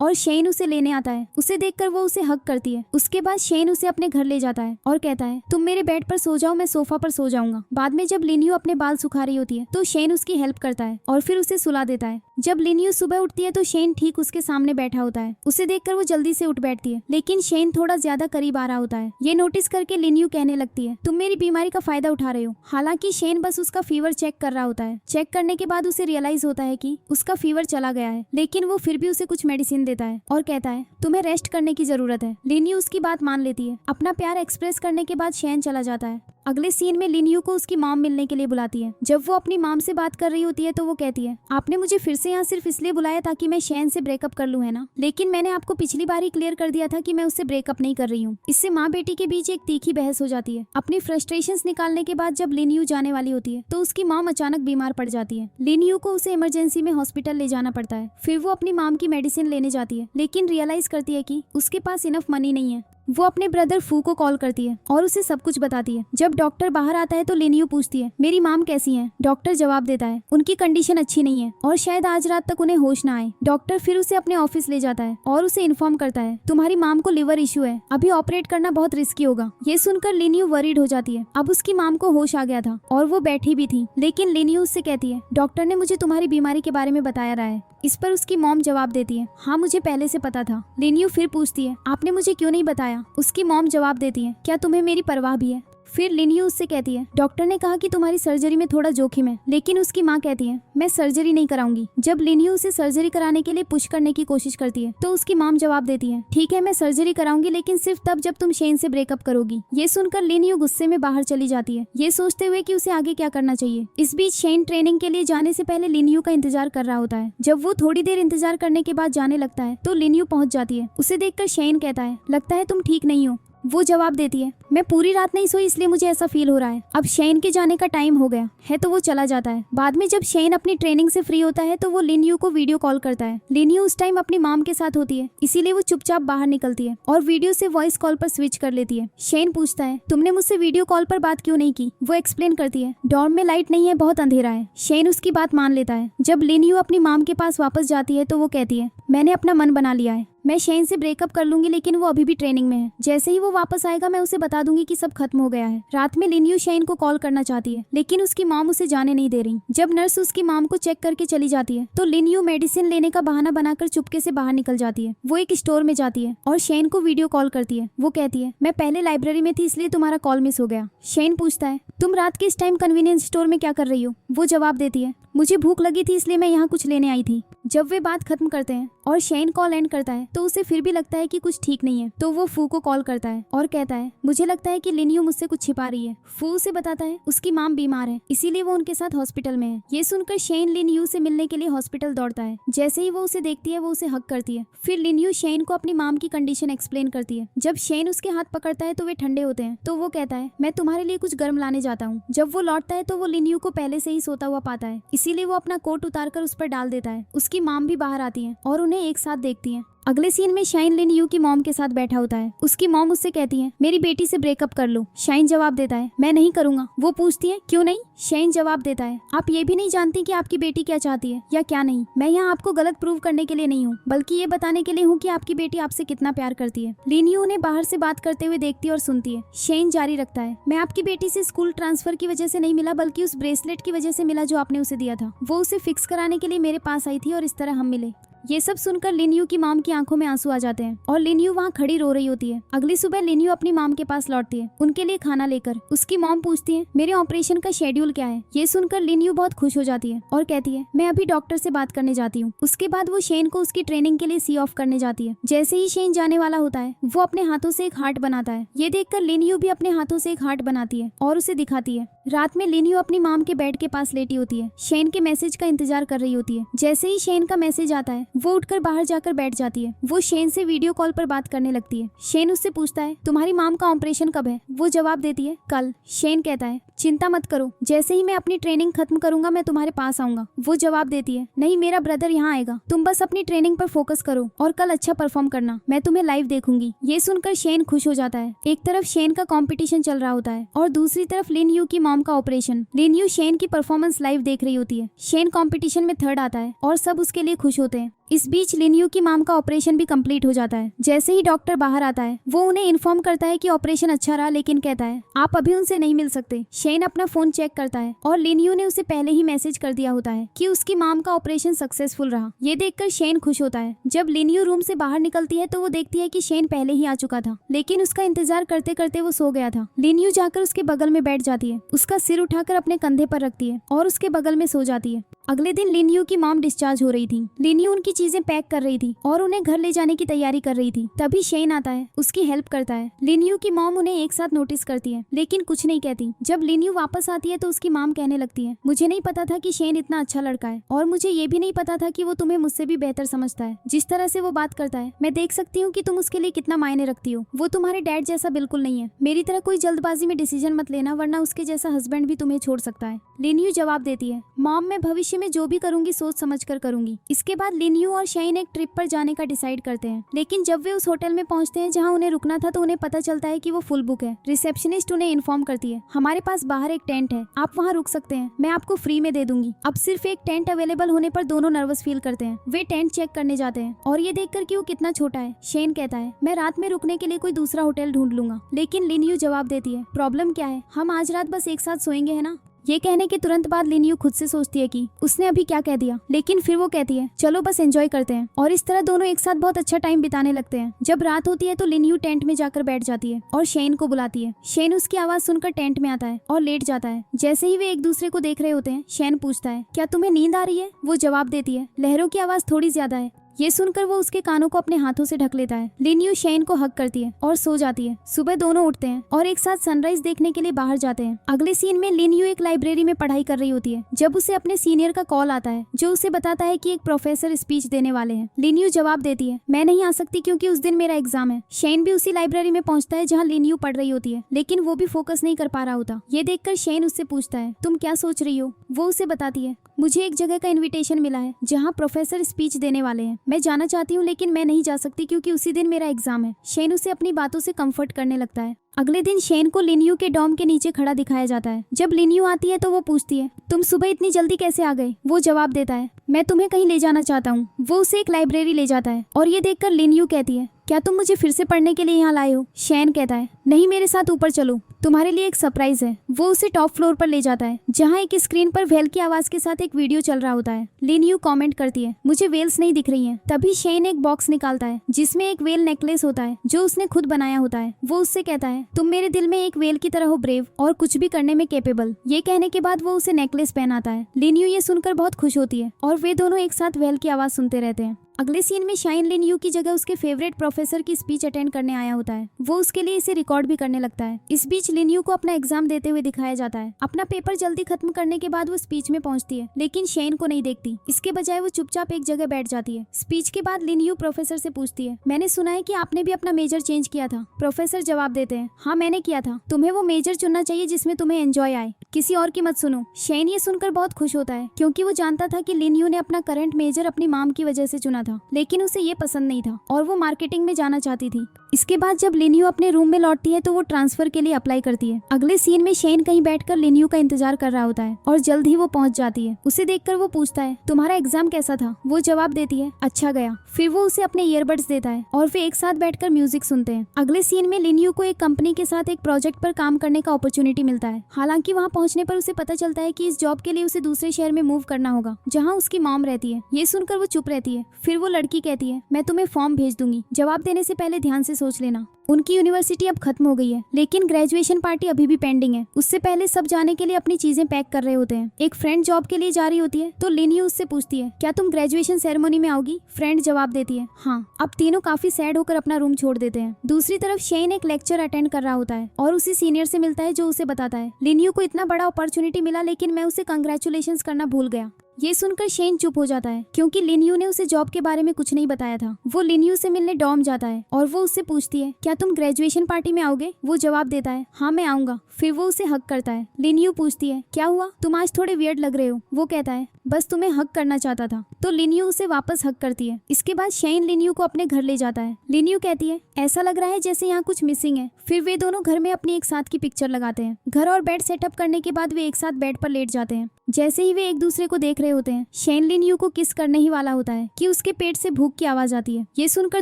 और शेन उसे लेने आता है। उसे देखकर वो उसे हक करती है। उसके बाद शेन उसे अपने घर ले जाता है और कहता है, तुम मेरे बेड पर सो जाओ, मैं सोफा पर सो जाऊंगा। बाद में जब लिनियो अपने बाल सुखा रही होती है तो शेन उसकी हेल्प करता है और फिर उसे सुला देता है। जब लिनियो सुबह उठती है तो शेन ठीक उसके सामने बैठा होता है। उसे देखकर वो जल्दी से उठ बैठती है, लेकिन शेन थोड़ा ज्यादा करीब आ रहा होता है। ये नोटिस करके लिनियो कहने लगती है, तुम मेरी बीमारी का फायदा उठा रहे हो। हालांकि शेन बस उसका फीवर चेक कर रहा होता है। चेक करने के बाद उसे रियलाइज होता है कि उसका फीवर चला गया है, लेकिन वो फिर भी उसे कुछ मेडिसिन देता है और कहता है, तुम्हें रेस्ट करने की जरूरत है। लिनियो उसकी बात मान लेती है। अपना प्यार एक्सप्रेस करने के बाद शेन चला जाता है। अगले सीन में लिन यू को उसकी मॉम मिलने के लिए बुलाती है। जब वो अपनी मॉम से बात कर रही होती है तो वो कहती है, आपने मुझे फिर से यहाँ सिर्फ इसलिए बुलाया ताकि मैं शेन से ब्रेकअप कर लूँ, है ना? लेकिन मैंने आपको पिछली बार ही क्लियर कर दिया था कि मैं उससे ब्रेकअप नहीं कर रही हूँ। इससे माँ बेटी के बीच एक तीखी बहस हो जाती है। अपनी फ्रस्ट्रेशंस निकालने के बाद जब लिन यू जाने वाली होती है तो उसकी मॉम अचानक बीमार पड़ जाती है। लिन यू को उसे इमरजेंसी में हॉस्पिटल ले जाना पड़ता है। फिर वो अपनी मॉम की मेडिसिन लेने जाती है, लेकिन रियलाइज करती है कि उसके पास इनफ मनी नहीं है। वो अपने ब्रदर फू को कॉल करती है और उसे सब कुछ बताती है। जब डॉक्टर बाहर आता है तो लिन यू पूछती है, मेरी माम कैसी है? डॉक्टर जवाब देता है, उनकी कंडीशन अच्छी नहीं है और शायद आज रात तक उन्हें होश ना आए। डॉक्टर फिर उसे अपने ऑफिस ले जाता है और उसे इन्फॉर्म करता है, तुम्हारी माम को लिवर इशू है, अभी ऑपरेट करना बहुत रिस्की होगा। ये सुनकर लिन यू वरीड हो जाती है। अब उसकी माम को होश आ गया था और वो बैठी भी थी, लेकिन लिन यू उससे कहती है, डॉक्टर ने मुझे तुम्हारी बीमारी के बारे में बताया रहा है। इस पर उसकी मॉम जवाब देती है, हाँ मुझे पहले से पता था। लिन यू फिर पूछती है, आपने मुझे क्यों नहीं बताया? उसकी मॉम जवाब देती है, क्या तुम्हें मेरी परवाह भी है? फिर लिन यू उससे कहती है, डॉक्टर ने कहा कि तुम्हारी सर्जरी में थोड़ा जोखिम है, लेकिन उसकी माँ कहती है, मैं सर्जरी नहीं कराऊंगी। जब लिन यू उसे सर्जरी कराने के लिए पुश करने की कोशिश करती है तो उसकी माँ जवाब देती है, ठीक है मैं सर्जरी कराऊंगी, लेकिन सिर्फ तब जब तुम शेन से ब्रेकअप करोगी। ये सुनकर लिन यू गुस्से में बाहर चली जाती है, ये सोचते हुए कि उसे आगे क्या करना चाहिए। इस बीच शेन ट्रेनिंग के लिए जाने से पहले लिन यू का इंतजार कर रहा होता है। जब वो थोड़ी देर इंतजार करने के बाद जाने लगता है तो लिन यू पहुंच जाती है। उसे देखकर शेन कहता है, लगता है तुम ठीक नहीं हो। वो जवाब देती है, मैं पूरी रात नहीं सोई इसलिए मुझे ऐसा फील हो रहा है। अब शेन के जाने का टाइम हो गया है तो वो चला जाता है। बाद में जब शेन अपनी ट्रेनिंग से फ्री होता है तो वो लिन यू को वीडियो कॉल करता है। लिन यू उस टाइम अपनी माम के साथ होती है, इसीलिए वो चुपचाप बाहर निकलती है और वीडियो से वॉइस कॉल पर स्विच कर लेती है। शेन पूछता है, तुमने मुझसे वीडियो कॉल पर बात क्यों नहीं की? वो एक्सप्लेन करती है, डॉर्म में लाइट नहीं है, बहुत अंधेरा है। शेन उसकी बात मान लेता है। जब लिन यू अपनी माम के पास वापस जाती है तो वो कहती है, मैंने अपना मन बना लिया है, मैं शेन से ब्रेकअप कर लूंगी, लेकिन वो अभी भी ट्रेनिंग में है। जैसे ही वो वापस आएगा मैं उसे बता दूंगी कि सब खत्म हो गया है। रात में लिन यू शेन को कॉल करना चाहती है, लेकिन उसकी मॉम उसे जाने नहीं दे रही। जब नर्स उसकी मॉम को चेक करके चली जाती है तो लिन यू मेडिसिन लेने का बहाना बनाकर चुपके से बाहर निकल जाती है। वो एक स्टोर में जाती है और शेन को वीडियो कॉल करती है। वो कहती है, मैं पहले लाइब्रेरी में थी इसलिए तुम्हारा कॉल मिस हो गया। शेन पूछता है, तुम रात के इस टाइम कन्वीनियंस स्टोर में क्या कर रही हो? वो जवाब देती है, मुझे भूख लगी थी इसलिए मैं यहाँ कुछ लेने आई थी। जब वे बात खत्म करते हैं और शेन कॉल एंड करता है तो उसे फिर भी लगता है कि कुछ ठीक नहीं है, तो वो फू को कॉल करता है और कहता है, मुझे लगता है कि लिन यू मुझसे कुछ छिपा रही है। फू उसे बताता है उसकी माम बीमार है, इसीलिए वो उनके साथ हॉस्पिटल में है। ये सुनकर शेन लिन यू से मिलने के लिए हॉस्पिटल दौड़ता है। जैसे ही वो उसे देखती है वो उसे हक करती है। फिर लिन यू शेन को अपनी माम की कंडीशन एक्सप्लेन करती है। जब शेन उसके हाथ पकड़ता है तो वे ठंडे होते हैं, तो वो कहता है, मैं तुम्हारे लिए कुछ गर्म लाने जाता हूँ। जब वो लौटता है तो वो लिन यू को पहले से ही सोता हुआ पाता है, इसीलिए वो अपना कोट उतारकर उस पर डाल देता है। उसकी माम भी बाहर आती है और उन्हें एक साथ देखती है। अगले सीन में शाइन लिन यू की मॉम के साथ बैठा होता है। उसकी मॉम उससे कहती है, मेरी बेटी से ब्रेकअप कर लो। शाइन जवाब देता है, मैं नहीं करूंगा। वो पूछती है, क्यों नहीं? शाइन जवाब देता है, आप ये भी नहीं जानती कि आपकी बेटी क्या चाहती है या क्या नहीं। मैं यहाँ आपको गलत प्रूव करने के लिए नहीं हूँ, बल्कि ये बताने के लिए हूँ कि आपकी बेटी आपसे कितना प्यार करती है। लिन यू उन्हें बाहर से बात करते हुए देखती है और सुनती है। शाइन जारी रखता है, मैं आपकी बेटी से स्कूल ट्रांसफर की वजह से नहीं मिला, बल्कि उस ब्रेसलेट की वजह से मिला जो आपने उसे दिया था। वो उसे फिक्स कराने के लिए मेरे पास आई थी और इस तरह हम मिले। ये सब सुनकर लिन यू की मॉम की आंखों में आंसू आ जाते हैं और लिन यू वहाँ खड़ी रो रही होती है। अगली सुबह लिन यू अपनी मॉम के पास लौटती है, उनके लिए खाना लेकर। उसकी मॉम पूछती है, मेरे ऑपरेशन का शेड्यूल क्या है? ये सुनकर लिन यू बहुत खुश हो जाती है और कहती है, मैं अभी डॉक्टर से बात करने जाती हूँ। उसके बाद वो शेन को उसकी ट्रेनिंग के लिए सी ऑफ करने जाती है। जैसे ही शेन जाने वाला होता है वो अपने हाथों से एक हार्ट बनाता है। ये देखकर लिन यू भी अपने हाथों से एक हार्ट बनाती है और उसे दिखाती है। रात में लिन यू अपनी मॉम के बेड के पास लेटी होती है, शेन के मैसेज का इंतजार कर रही होती है। जैसे ही शेन का मैसेज आता है वो उठकर बाहर जाकर बैठ जाती है। वो शेन से वीडियो कॉल पर बात करने लगती है। शेन उससे पूछता है, तुम्हारी मॉम का ऑपरेशन कब है? वो जवाब देती है, कल। शेन कहता है, चिंता मत करो, जैसे ही मैं अपनी ट्रेनिंग खत्म करूंगा मैं तुम्हारे पास आऊंगा। वो जवाब देती है, नहीं, मेरा ब्रदर यहाँ आएगा, तुम बस अपनी ट्रेनिंग पर फोकस करो और कल अच्छा परफॉर्म करना, मैं तुम्हें लाइव देखूंगी। ये सुनकर शेन खुश हो जाता है। एक तरफ शेन का कंपटीशन चल रहा होता है और दूसरी तरफ लिन यू की मॉम का ऑपरेशन। लिन यू शेन की परफॉर्मेंस लाइव देख रही होती है। शेन कंपटीशन में थर्ड आता है और सब उसके लिए खुश होते हैं। इस बीच लिन यू की मॉम का ऑपरेशन भी कंप्लीट हो जाता है। जैसे ही डॉक्टर बाहर आता है वो उन्हें इन्फॉर्म करता है कि ऑपरेशन अच्छा रहा, लेकिन कहता है, आप अभी उनसे नहीं मिल सकते। शेन अपना फोन चेक करता है और लिन यू ने उसे पहले ही मैसेज कर दिया होता है कि उसकी मॉम का ऑपरेशन सक्सेसफुल रहा। ये देखकर शेन खुश होता है। जब लिन यू रूम से बाहर निकलती है तो वो देखती है कि शेन पहले ही आ चुका था, लेकिन उसका इंतजार करते करते वो सो गया था। लिन यू जाकर उसके बगल में बैठ जाती है, उसका सिर उठाकर अपने कंधे पर रखती है और उसके बगल में सो जाती है। अगले दिन लिन यू की मॉम डिस्चार्ज हो रही थी। लिन यू उनकी चीजें पैक कर रही थी और उन्हें घर ले जाने की तैयारी कर रही थी। तभी शेन आता है, उसकी हेल्प करता है। लिन यू की मॉम उन्हें एक साथ नोटिस करती है लेकिन कुछ नहीं कहती। जब लिन यू वापस आती है तो उसकी मॉम कहने लगती है, मुझे नहीं पता था कि शेन इतना अच्छा लड़का है और मुझे ये भी नहीं पता था कि वो तुम्हें मुझसे भी बेहतर समझता है। जिस तरह से वो बात करता है मैं देख सकती हूँ कि तुम उसके लिए कितना मायने रखती हो। वो तुम्हारे डैड जैसा बिल्कुल नहीं है। मेरी तरह कोई जल्दबाजी में डिसीजन मत लेना वरना उसके जैसा हस्बैंड भी तुम्हें छोड़ सकता है। लिन यू जवाब देती है, मॉम मैं भविष्य में जो भी करूंगी सोच समझ कर करूंगी। इसके बाद लिन यू और शेन एक ट्रिप पर जाने का डिसाइड करते हैं लेकिन जब वे उस होटल में पहुंचते हैं जहां उन्हें रुकना था तो उन्हें पता चलता है कि वो फुल बुक है। रिसेप्शनिस्ट उन्हें इन्फॉर्म करती है, हमारे पास बाहर एक टेंट है, आप वहाँ रुक सकते हैं, मैं आपको फ्री में दे दूंगी। अब सिर्फ एक टेंट अवेलेबल होने पर दोनों नर्वस फील करते हैं। वे टेंट चेक करने जाते हैं और ये देखकर कि वो कितना छोटा है। शेन कहता है, मैं रात में रुकने के लिए कोई दूसरा होटल ढूंढ लूंगा। लेकिन लिन यू जवाब देती है, प्रॉब्लम क्या है, हम आज रात बस एक साथ सोएंगे है ना। ये कहने के तुरंत बाद लिन यू खुद से सोचती है कि उसने अभी क्या कह दिया, लेकिन फिर वो कहती है चलो बस एंजॉय करते हैं और इस तरह दोनों एक साथ बहुत अच्छा टाइम बिताने लगते हैं। जब रात होती है तो लिन यू टेंट में जाकर बैठ जाती है और शेन को बुलाती है। शेन उसकी आवाज सुनकर टेंट में आता है और लेट जाता है। जैसे ही वे एक दूसरे को देख रहे होते हैं शेन पूछता है, क्या तुम्हें नींद आ रही है। वो जवाब देती है, लहरों की आवाज थोड़ी ज्यादा है। ये सुनकर वो उसके कानों को अपने हाथों से ढक लेता है। लिन यू शेन को हग करती है और सो जाती है। सुबह दोनों उठते हैं और एक साथ सनराइज देखने के लिए बाहर जाते हैं। अगले सीन में लिन यू एक लाइब्रेरी में पढ़ाई कर रही होती है जब उसे अपने सीनियर का कॉल आता है जो उसे बताता है कि एक प्रोफेसर स्पीच देने वाले हैं। लिन यू जवाब देती है, मैं नहीं आ सकती क्योंकि उस दिन मेरा एग्जाम है। शेन भी उसी लाइब्रेरी में पहुंचता है जहाँ लिन यू पढ़ रही होती है लेकिन वो भी फोकस नहीं कर पा रहा होता। ये देखकर शेन उससे पूछता है, तुम क्या सोच रही हो। वो उसे बताती है, मुझे एक जगह का इनविटेशन मिला है जहाँ प्रोफेसर स्पीच देने वाले हैं, मैं जाना चाहती हूँ लेकिन मैं नहीं जा सकती क्योंकि उसी दिन मेरा एग्जाम है। शेन उसे अपनी बातों से कंफर्ट करने लगता है। अगले दिन शेन को लिन यू के डॉर्म के नीचे खड़ा दिखाया जाता है। जब लिन यू आती है तो वो पूछती है, तुम सुबह इतनी जल्दी कैसे आ गए। वो जवाब देता है, मैं तुम्हें कहीं ले जाना चाहता हूँ। वो उसे एक लाइब्रेरी ले जाता है और ये देखकर लिन यू कहती है, क्या तुम मुझे फिर से पढ़ने के लिए यहाँ लाए हो। शेन कहता है, नहीं मेरे साथ ऊपर चलो, तुम्हारे लिए एक सरप्राइज है। वो उसे टॉप फ्लोर पर ले जाता है जहाँ एक स्क्रीन पर वेल की आवाज के साथ एक वीडियो चल रहा होता है। लिन यू कमेंट करती है, मुझे वेल्स नहीं दिख रही हैं। तभी शेन एक बॉक्स निकालता है जिसमें एक वेल नेकलेस होता है जो उसने खुद बनाया होता है। वो उससे कहता है, तुम मेरे दिल में एक वेल की तरह हो, ब्रेव और कुछ भी करने में कैपेबल। ये कहने के बाद वो उसे नेकलेस पहनाता है। लिन यू ये सुनकर बहुत खुश होती है और वे दोनों एक साथ वेल की आवाज सुनते रहते हैं। अगले सीन में शाइन लिन यू की जगह उसके फेवरेट प्रोफेसर की स्पीच अटेंड करने आया होता है। वो उसके लिए इसे रिकॉर्ड भी करने लगता है। इस बीच लिन यू को अपना एग्जाम देते हुए दिखाया जाता है। अपना पेपर जल्दी खत्म करने के बाद वो स्पीच में पहुंचती है लेकिन शेन को नहीं देखती। इसके बजाय वो चुपचाप एक जगह बैठ जाती है। स्पीच के बाद लिन यू प्रोफेसर से पूछती है, मैंने सुना है कि आपने भी अपना मेजर चेंज किया था। प्रोफेसर जवाब देते हैं, हाँ मैंने किया था। तुम्हें वो मेजर चुनना चाहिए जिसमें तुम्हें एंजॉय आए, किसी और की मत सुनो। शेन ये सुनकर बहुत खुश होता है क्योंकि वो जानता था कि लिन यू ने अपना करंट मेजर अपनी मॉम की वजह से चुना था लेकिन उसे ये पसंद नहीं था और वो मार्केटिंग में जाना चाहती थी। इसके बाद जब लिन यू अपने रूम में लौटती है तो वो ट्रांसफर के लिए अप्लाई करती है। अगले सीन में शेन कहीं बैठकर लिन यू का इंतजार कर रहा होता है और जल्द ही वो पहुंच जाती है। उसे देखकर वो पूछता है, तुम्हारा एग्जाम कैसा था। वो जवाब देती है, अच्छा गया। फिर वो उसे अपने ईयरबड्स देता है और वे एक साथ बैठकर म्यूजिक सुनते हैं। अगले सीन में लिन यू को एक कंपनी के साथ एक प्रोजेक्ट पर काम करने का अपॉर्चुनिटी मिलता है। हालांकि वहाँ पहुंचने पर उसे पता चलता है कि इस जॉब के लिए उसे दूसरे शहर में मूव करना होगा जहाँ उसकी मॉम रहती है। ये सुनकर वो चुप रहती है। फिर वो लड़की कहती है, मैं तुम्हें फॉर्म भेज दूंगी, जवाब देने से पहले ध्यान से सोच लेना। उनकी यूनिवर्सिटी अब खत्म हो गई है लेकिन ग्रेजुएशन पार्टी अभी भी पेंडिंग है। उससे पहले सब जाने के लिए अपनी चीजें पैक कर रहे होते हैं। एक फ्रेंड जॉब के लिए जा रही होती है तो लिन यू उससे पूछती है, क्या तुम ग्रेजुएशन सेरेमनी में आओगी। फ्रेंड जवाब देती है, हाँ। अब तीनों काफी सैड होकर अपना रूम छोड़ देते हैं। दूसरी तरफ शेन एक लेक्चर अटेंड कर रहा होता है और उसी सीनियर से मिलता है जो उसे बताता है, लिन यू को इतना बड़ा अपॉर्चुनिटी मिला लेकिन मैं उसे कंग्रेचुलेशंस करना भूल गया। ये सुनकर शेन चुप हो जाता है क्योंकि लिन यू ने उसे जॉब के बारे में कुछ नहीं बताया था। वो लिन यू से मिलने डॉर्म जाता है और वो उससे पूछती है, क्या तुम ग्रेजुएशन पार्टी में आओगे। वो जवाब देता है, हाँ मैं आऊंगा। फिर वो उसे हक करता है। लिन यू पूछती है, क्या हुआ, तुम आज थोड़े वियर्ड लग रहे हो। वो कहता है, बस तुम्हें हक करना चाहता था। तो लिन यू उसे वापस हक करती है। इसके बाद शेन लिन यू को अपने घर ले जाता है। लिन यू कहती है, ऐसा लग रहा है जैसे यहाँ कुछ मिसिंग है। फिर वे दोनों घर में अपनी एक साथ की पिक्चर लगाते हैं। घर और बेड सेटअप करने के बाद वे एक साथ बेड पर लेट जाते हैं। जैसे ही वे एक दूसरे को देख रहे होते हैं शेन लिन यू को किस करने ही वाला होता है कि उसके पेट से भूख की आवाज आती है। ये सुनकर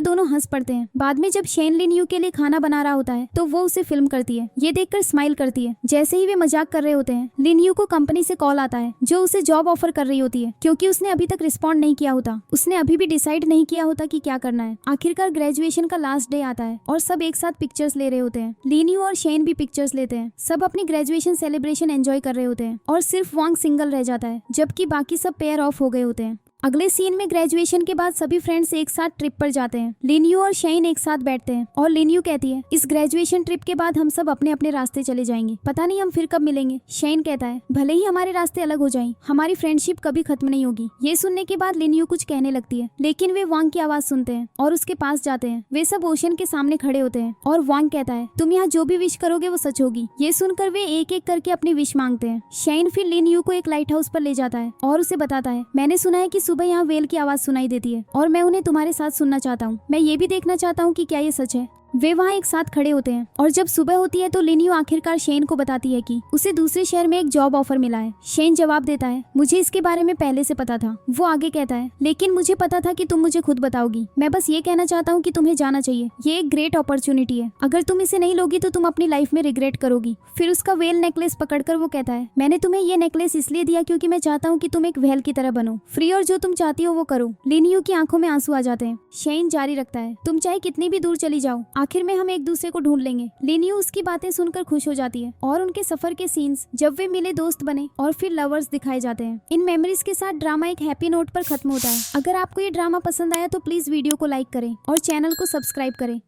दोनों हंस पड़ते हैं। बाद में जब शेन लिन यू के लिए खाना बना रहा होता है तो वो उसे फिल्म करती है। ये देखकर स्माइल करती है। जैसे ही वे मजाक कर रहे होते हैं लिन यू को कंपनी से कॉल आता है जो उसे जॉब ऑफर कर रही रही होती है क्योंकि उसने अभी तक रिस्पॉन्ड नहीं किया होता। उसने अभी भी डिसाइड नहीं किया होता कि क्या करना है। आखिरकार ग्रेजुएशन का लास्ट डे आता है और सब एक साथ पिक्चर्स ले रहे होते हैं। लिन यू और शेन भी पिक्चर्स लेते हैं। सब अपनी ग्रेजुएशन सेलिब्रेशन एंजॉय कर रहे होते हैं और सिर्फ वांग सिंगल रह जाता है, जबकि बाकी सब पेयर ऑफ हो गए होते हैं। अगले सीन में ग्रेजुएशन के बाद सभी फ्रेंड्स एक साथ ट्रिप पर जाते हैं। लिन यू और शेन एक साथ बैठते हैं और लिन यू कहती है, इस ग्रेजुएशन ट्रिप के बाद हम सब अपने अपने रास्ते चले जाएंगे, पता नहीं हम फिर कब मिलेंगे। शेन कहता है, भले ही हमारे रास्ते अलग हो जाएं, हमारी फ्रेंडशिप कभी खत्म नहीं होगी। ये सुनने के बाद लिन यू कुछ कहने लगती है, लेकिन वे वांग की आवाज सुनते हैं और उसके पास जाते हैं। वे सब ओशन के सामने खड़े होते हैं और वांग कहता है, तुम यहाँ जो भी विश करोगे वो सच होगी। ये सुनकर वे एक एक करके अपनी विश मांगते हैं। शेन फिर लिन यू को एक लाइट हाउस पर ले जाता है और उसे बताता है, मैंने सुना है कि सुबह यहाँ वेल की आवाज सुनाई देती है और मैं उन्हें तुम्हारे साथ सुनना चाहता हूँ। मैं ये भी देखना चाहता हूँ कि क्या ये सच है। वे वहाँ एक साथ खड़े होते हैं और जब सुबह होती है तो लिन यू आखिरकार शेन को बताती है कि उसे दूसरे शहर में एक जॉब ऑफर मिला है। शेन जवाब देता है, मुझे इसके बारे में पहले से पता था। वो आगे कहता है, लेकिन मुझे पता था कि तुम मुझे खुद बताओगी। मैं बस ये कहना चाहता हूँ कि तुम्हें जाना चाहिए। ये एक ग्रेट अपॉर्चुनिटी है। अगर तुम इसे नहीं लोगी तो तुम अपनी लाइफ में रिग्रेट करोगी। फिर उसका वेल नेकलेस पकड़कर वो कहता है, मैंने तुम्हें ये नेकलेस इसलिए दिया क्योंकि मैं चाहता हूँ कि तुम एक व्हेल की तरह बनो, फ्री, और जो तुम चाहती हो वो करो। लिन यू की आंखों में आंसू आ जाते हैं। शेन जारी रखता है, तुम चाहे कितनी भी दूर चली जाओ, आखिर में हम एक दूसरे को ढूंढ लेंगे। लिन यू उसकी बातें सुनकर खुश हो जाती है और उनके सफर के सीन्स, जब वे मिले, दोस्त बने और फिर लवर्स दिखाए जाते हैं। इन मेमोरीज के साथ ड्रामा एक हैप्पी नोट पर खत्म होता है। अगर आपको ये ड्रामा पसंद आया तो प्लीज वीडियो को लाइक करें और चैनल को सब्सक्राइब करें।